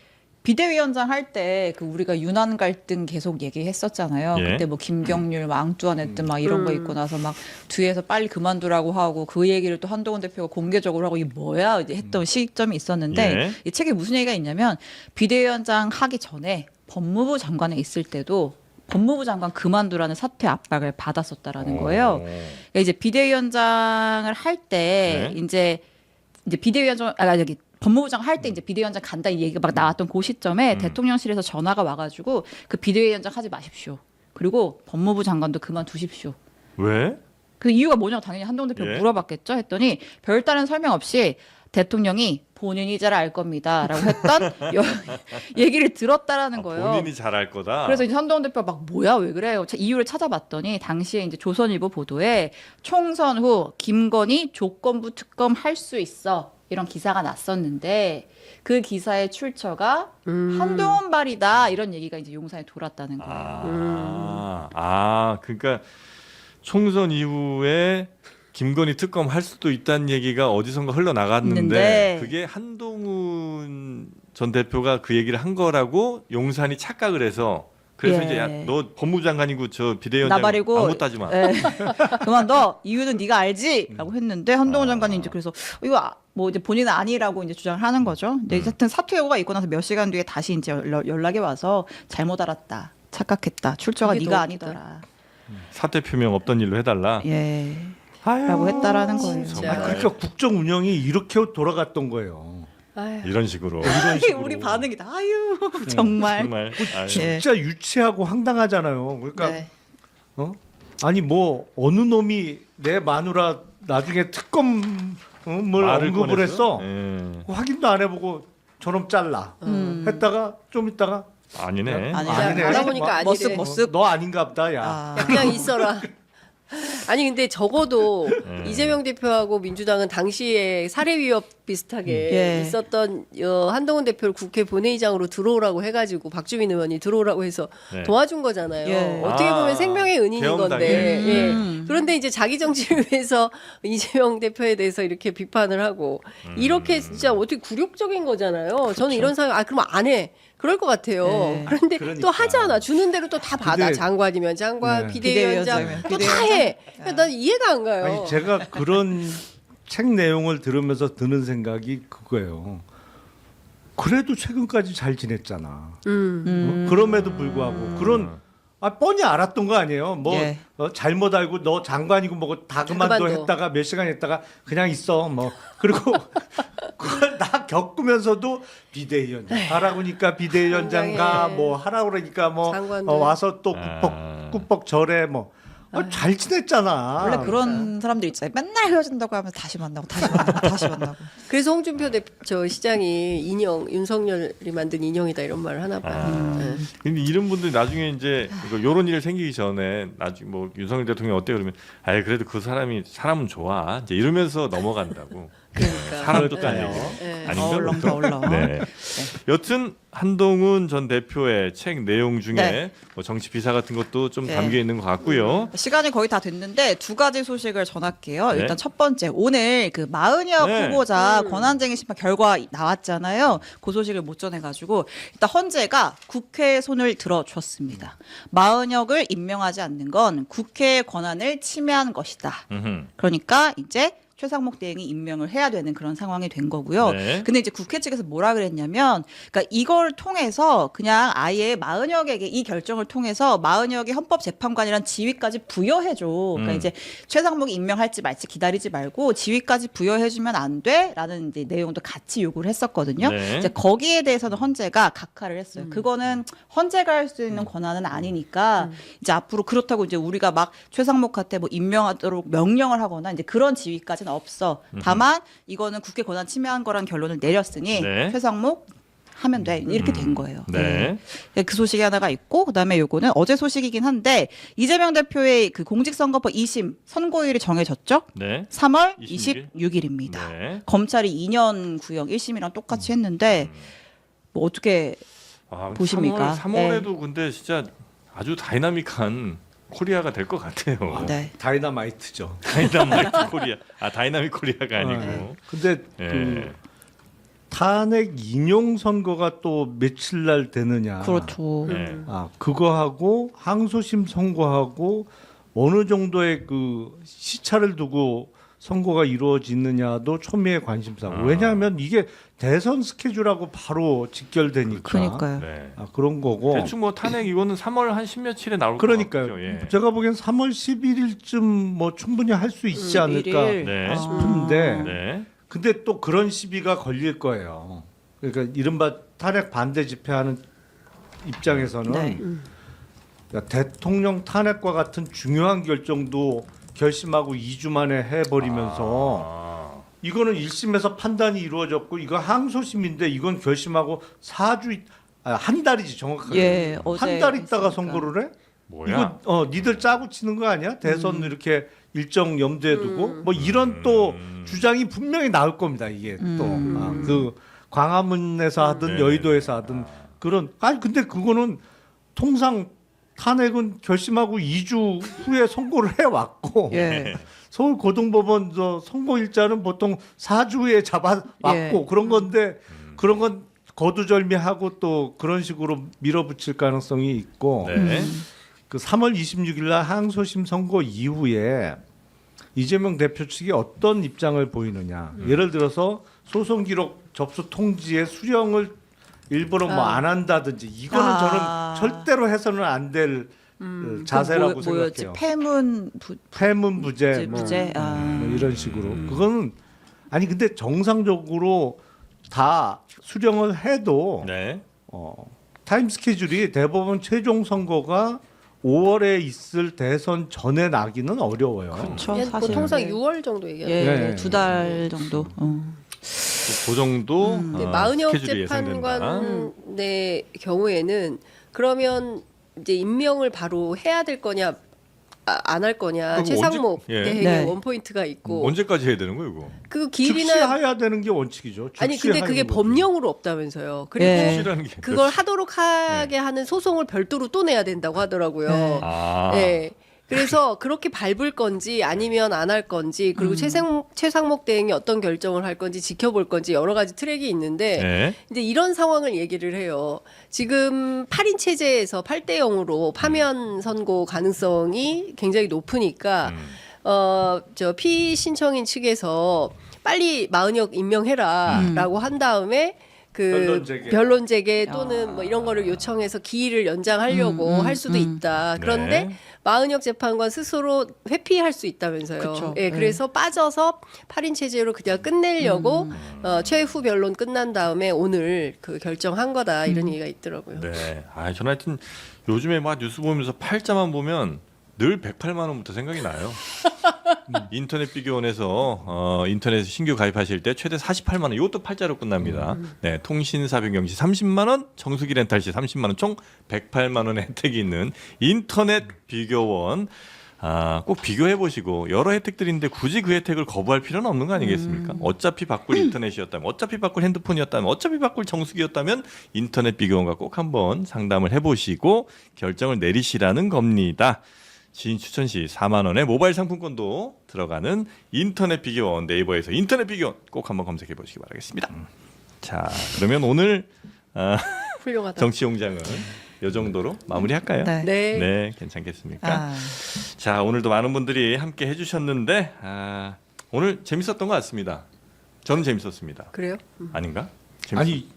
비대위원장 할 때 그 우리가 윤한 갈등 계속 얘기했었잖아요. 예. 그때 뭐 김경률, 막 앙뚜아네트 막 이런 거 있고 나서 막 뒤에서 빨리 그만두라고 하고 그 얘기를 또 한동훈 대표가 공개적으로 하고 이게 뭐야 이제 했던 시점이 있었는데 예. 이 책에 무슨 얘기가 있냐면 비대위원장 하기 전에 법무부 장관에 있을 때도 법무부 장관 그만두라는 사퇴 압박을 받았었다라는 거예요. 그러니까 이제 비대위원장을 할 때 네. 이제 비대위원장 여기 법무부장 할 때 이제 비대위원장 간다 이 얘기가 막 나왔던 그 시점에 대통령실에서 전화가 와가지고 그 비대위원장 하지 마십시오. 그리고 법무부 장관도 그만두십시오. 왜? 그 이유가 뭐냐고 당연히 한동훈 대표 예. 물어봤겠죠. 했더니 별다른 설명 없이 대통령이 본인이 잘 알 겁니다라고 했던 얘기를 들었다라는 거예요. 본인이 잘할 거다. 그래서 이제 한동훈 대표가 막 뭐야 왜 그래요? 이유를 찾아봤더니 당시에 이제 조선일보 보도에 총선 후 김건희 조건부 특검 할 수 있어 이런 기사가 났었는데 그 기사의 출처가 한동훈 발이다 이런 얘기가 이제 용산에 돌았다는 거예요. 그러니까 총선 이후에 김건희 특검 할 수도 있다는 얘기가 어디선가 흘러나갔는데 있는데. 그게 한동훈 전 대표가 그 얘기를 한 거라고 용산이 착각을 해서 그래서 예. 이제 야, 너 법무부 장관이고 저 비대위원장 나발이고 아무것도 하지 마. 예. 그만둬 이유는 네가 알지라고 했는데 한동훈 장관이 이제 그래서 이거 뭐 이제 본인은 아니라고 이제 주장을 하는 거죠. 근데 하여튼 사퇴 여부가 있고 나서 몇 시간 뒤에 다시 이제 연락이 와서 잘못 알았다, 착각했다, 출처가 그게 네가 더 아니더라. 사퇴 표명 없던 일로 해달라. 예. 아유, 라고 했다라는 거예요. 진짜. 그러니까 국정 운영이 이렇게 돌아갔던 거예요. 아유. 이런 식으로. 이런 식으로. 우리 반응이 다 아유 정말. 정말. 아유. 예. 진짜 유치하고 황당하잖아요. 그러니까 네. 아니 뭐 어느 놈이 내 마누라 나중에 특검을 말을 언급을 꺼냈어? 했어. 예. 확인도 안 해보고 저놈 잘라. 했다가 좀 있다가 아니네. 아니, 아니네. 알아보니까 아니래. 머쓱. 너 아닌가 보다 야. 아. 야, 그냥 있어라. 아니 근데 적어도 이재명 대표하고 민주당은 당시에 사례 위협 비슷하게 예. 있었던 한동훈 대표를 국회 본회의장으로 들어오라고 해가지고 박주민 의원이 들어오라고 해서 네. 도와준 거잖아요. 예. 어떻게 보면 아, 생명의 은인인 계엄당에. 건데. 예. 그런데 이제 자기 정치를 위해서 이재명 대표에 대해서 이렇게 비판을 하고 이렇게 진짜 어떻게 굴욕적인 거잖아요. 저는 이런 상황 그러면 안 해. 그럴 것 같아요. 네. 그런데 그러니까. 또 하잖아. 주는 대로 또 다 받아. 근데- 장관이면 장관, 네. 비대위원장 비대위원장이면 또 다 해. 난 이해가 안 가요. 아니 제가 그런 책 내용을 들으면서 드는 생각이 그거예요. 그래도 최근까지 잘 지냈잖아. 그럼에도 불구하고 그런 뻔히 알았던 거 아니에요. 뭐 예. 잘못 알고 너 장관이고 뭐고 다 그만둬 그만둬. 했다가 몇 시간 있다가 그냥 있어. 뭐 그리고 그걸 다 겪으면서도 비대위원장 하라고 하니까 비대위원장 가 굉장히 뭐 하라고 그러니까 뭐 장관들. 와서 또 아. 꾸벅 절해 뭐 잘 지냈잖아. 원래 그런 사람들 있잖아요. 맨날 헤어진다고 하면 다시 만나고 다시 만나고 다시 만나고. 그래서 홍준표 저 시장이 인형 윤석열이 만든 인형이다 이런 말을 하나 봐요. 네. 근데 이런 분들이 나중에 이제 이런 일 생기기 전에 나중에 뭐 윤석열 대통령 어때 그러면 아예 그래도 그 사람은 좋아 이제 이러면서 넘어간다고. 그러니까. 사람도 그렇죠. 아니고 네. 아닌가? 어울렁 어울렁. 네. 여튼 한동훈 전 대표의 책 내용 중에 네. 뭐 정치 비사 같은 것도 좀 네. 담겨 있는 것 같고요. 시간이 거의 다 됐는데 두 가지 소식을 전할게요. 네. 일단 첫 번째 오늘 그 마은혁 네. 후보자 권한쟁의 심판 결과 나왔잖아요. 그 소식을 못 전해가지고 일단 헌재가 국회에 손을 들어줬습니다. 마은혁을 임명하지 않는 건 국회의 권한을 침해한 것이다. 음흠. 그러니까 이제 최상목 대행이 임명을 해야 되는 그런 상황이 된 거고요. 네. 근데 이제 국회 측에서 뭐라 그랬냐면, 그러니까 이걸 통해서 그냥 아예 마은혁에게 이 결정을 통해서 마은혁이 헌법재판관이란 지위까지 부여해줘. 그러니까 이제 최상목이 임명할지 말지 기다리지 말고 지위까지 부여해주면 안 돼라는 이제 내용도 같이 요구를 했었거든요. 네. 이제 거기에 대해서는 헌재가 각하를 했어요. 그거는 헌재가 할 수 있는 권한은 아니니까 이제 앞으로 그렇다고 이제 우리가 막 최상목한테 뭐 임명하도록 명령을 하거나 이제 그런 지위까지는 없어. 다만 이거는 국회 권한 침해한 거란 결론을 내렸으니 네. 최상목 하면 돼. 이렇게 된 거예요. 네. 네. 그 소식이 하나가 있고 그다음에 요거는 어제 소식이긴 한데 이재명 대표의 그 공직선거법 2심 선고일이 정해졌죠? 네. 3월 26일? 26일입니다. 네. 검찰이 2년 구형 1심이랑 똑같이 했는데 뭐 어떻게 보십니까? 3월에도 근데 진짜 아주 다이나믹한 코리아가 될 것 같아요. 네. 다이나마이트죠. 다이나마이트 코리아. 다이나믹 코리아가 아니고. 근데 예. 그 탄핵 인용 선거가 또 며칠 날 되느냐. 그렇죠. 네. 그거하고 항소심 선고하고 어느 정도의 그 시차를 두고 선거가 이루어지느냐도 초미의 관심사고. 왜냐하면 이게 대선 스케줄하고 바로 직결되니까. 그러니까요. 네. 그런 거고. 대충 뭐 탄핵 이거는 3월 한 10며칠에 나올 것 그러니까요. 같죠. 예. 제가 보기엔 3월 11일쯤 뭐 충분히 할 수 있지 않을까 일일. 네. 싶은데. 네. 근데 또 그런 시비가 걸릴 거예요. 그러니까 이른바 탄핵 반대 집회하는 입장에서는 네. 그러니까 대통령 탄핵과 같은 중요한 결정도 결심하고 2주 만에 해버리면서 이거는 1심에서 판단이 이루어졌고 이거 항소심인데 이건 결심하고 4주 한 달이지 정확하게 예, 어제 한 달 있다가 했으니까. 선거를 해? 뭐야? 이거 니들 짜고 치는 거 아니야? 대선 이렇게 일정 염두에 두고 뭐 이런 또 주장이 분명히 나올 겁니다. 이게 또 그 광화문에서 하든 네. 여의도에서 하든 그런 근데 그거는 통상 탄핵은 결심하고 2주 후에 선고를 해 왔고 예. 서울 고등법원 선고 일자는 보통 4주 후에 잡아 왔고 예. 그런 건데 그런 건 거두절미하고 또 그런 식으로 밀어붙일 가능성이 있고 네. 그 3월 26일 날 항소심 선고 이후에 이재명 대표 측이 어떤 입장을 보이느냐. 예를 들어서 소송 기록 접수 통지의 수령을 일부러 뭐 안 한다든지 이거는 저는 절대로 해서는 안 될 자세라고 뭐였지? 생각해요. 패문부재 뭐, 부재? 뭐 이런 식으로. 그거는 아니 근데 정상적으로 다 수령을 해도 네. 타임 스케줄이 대법원 최종 선거가 5월에 있을 대선 전에 나기는 어려워요. 그렇죠. 뭐 사실. 통상 6월 정도 얘기하죠. 예, 네. 2달 정도. 그 정도 근데 마은혁 스케줄이 예상된다. 재판관의 경우에는 그러면 이제 임명을 바로 해야 될 거냐 안 할 거냐. 그거 최상목 언제- 예. 대행의 네. 원포인트가 있고 언제까지 해야 되는 거예요, 이거? 그 길이나 즉시해야 되는 게 원칙이죠. 아니 근데 그게 즉시하는 거지. 법령으로 없다면서요. 그리고 예. 실시라는 게 그걸 하도록 하게 하는 소송을 별도로 또 내야 된다고 하더라고요. 네. 아. 네. 그래서 그렇게 밟을 건지 아니면 안 할 건지 그리고 최상목 대행이 어떤 결정을 할 건지 지켜볼 건지 여러 가지 트랙이 있는데 네. 이제 이런 상황을 얘기를 해요. 지금 8인 체제에서 8대 0으로 파면 선고 가능성이 굉장히 높으니까 저 피의 신청인 측에서 빨리 마은혁 임명해라라고 한 다음에 그 변론 재개 또는 뭐 이런 거를 요청해서 기일을 연장하려고 할 수도 있다. 그런데 네. 마은혁 재판관 스스로 회피할 수 있다면서요. 그쵸. 예, 그래서 빠져서 8인 체제로 그냥 끝내려고 최후 변론 끝난 다음에 오늘 그 결정한 거다 이런 얘기가 있더라고요. 네. 아, 저는 하여튼 요즘에 막 뉴스 보면서 팔자만 보면 늘 108만 원부터 생각이 나요. 인터넷 비교원에서 인터넷 신규 가입하실 때 최대 48만 원. 이것도 팔자로 끝납니다. 네, 통신사 변경 시 30만 원, 정수기 렌탈 시 30만 원, 총 108만 원의 혜택이 있는 인터넷 비교원. 아, 꼭 비교해 보시고 여러 혜택들인데 굳이 그 혜택을 거부할 필요는 없는 거 아니겠습니까? 어차피 바꿀 인터넷이었다면, 어차피 바꿀 핸드폰이었다면, 어차피 바꿀 정수기였다면 인터넷 비교원과 꼭 한번 상담을 해보시고 결정을 내리시라는 겁니다. 지인 추천 시 4만 원의 모바일 상품권도 들어가는 인터넷 비교원, 네이버에서 인터넷 비교원 꼭 한번 검색해 보시기 바라겠습니다. 자, 그러면 오늘 훌륭하다. 정치용장은 이 정도로 마무리할까요? 네. 네. 네, 괜찮겠습니까? 아, 자, 오늘도 많은 분들이 함께 해주셨는데 오늘 재밌었던 것 같습니다. 저는 재밌었습니다. 그래요? 아닌가? 아니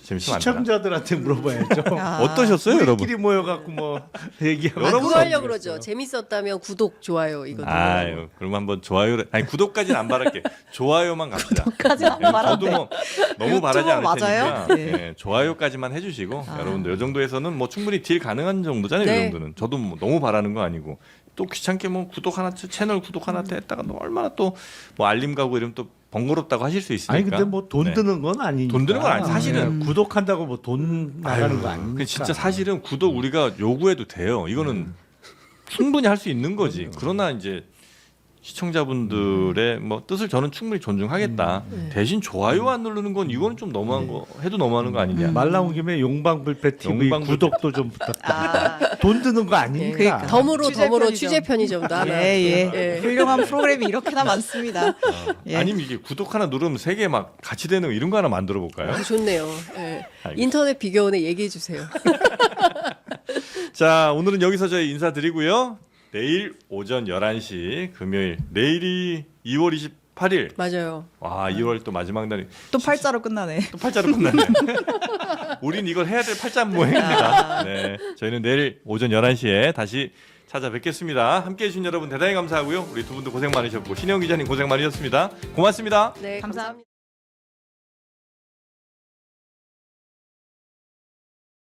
재밌으면 안 되나? 시청자들한테 물어봐야죠. 아. 어떠셨어요, 여러분? 우리끼리 모여갖고 뭐 얘기하고 아, 그거 하려고 모르겠어요. 그러죠. 재밌었다면 구독, 좋아요 이거 눌러요. 아유, 그럼 한번 좋아요를 아니 구독까지는 안 바랄게. 좋아요만 갑시다. 구독까지는 안 네, 바란대. 저도 뭐 너무 바라지 않을 유튜버 테니까 맞아요? 네. 네, 좋아요까지만 해주시고 아. 여러분들 이 정도에서는 뭐 충분히 딜 가능한 정도잖아요. 네. 이 정도는 저도 뭐 너무 바라는 거 아니고 또 귀찮게 뭐 구독 하나 채널 구독 하나 했다가 너 얼마나 또 뭐 알림 가고 이러면 또 번거롭다고 하실 수 있으니까. 아니 근데 뭐 돈 네. 드는 건 아니니까. 돈 드는 건 아니, 사실은. 구독한다고 뭐 돈 나가는 아유, 거 아니니까. 그 진짜 사실은 구독 우리가 요구해도 돼요. 이거는 충분히 할 수 있는 거지. 그러나 이제 시청자분들의 뭐 뜻을 저는 충분히 존중하겠다. 대신 좋아요 안 누르는 건 이거는 좀 너무한 거 해도 너무하는 거 아니냐. 말 나온 김에 용방불패 TV 용방불패. 구독도 좀 부탁드립니다. 아, 돈 드는 거 예, 아니니까. 그러니까. 덤으로 취재 편의점. 취재 편의점도 하나. 예, 예. 예. 훌륭한 프로그램이 이렇게나 많습니다. 예. 아니면 이게 구독 하나 누르면 세 개 막 같이 되는 거 이런 거 하나 만들어 볼까요? 좋네요. 예. 알겠습니다. 인터넷 비교원에 얘기해 주세요. 자, 오늘은 여기서 저희 인사드리고요. 내일 오전 11시 금요일 내일이 2월 28일. 맞아요. 와, 2월 또 마지막 날이 또 팔자로 끝나네. 또 팔자로 끝났네. 우린 이걸 해야 될 팔자 모행입니다. 네, 저희는 내일 오전 11시에 다시 찾아뵙겠습니다. 함께해 주신 여러분 대단히 감사하고요. 우리 두 분도 고생 많으셨고 신영 기자님 고생 많으셨습니다. 고맙습니다. 네, 감사합니다.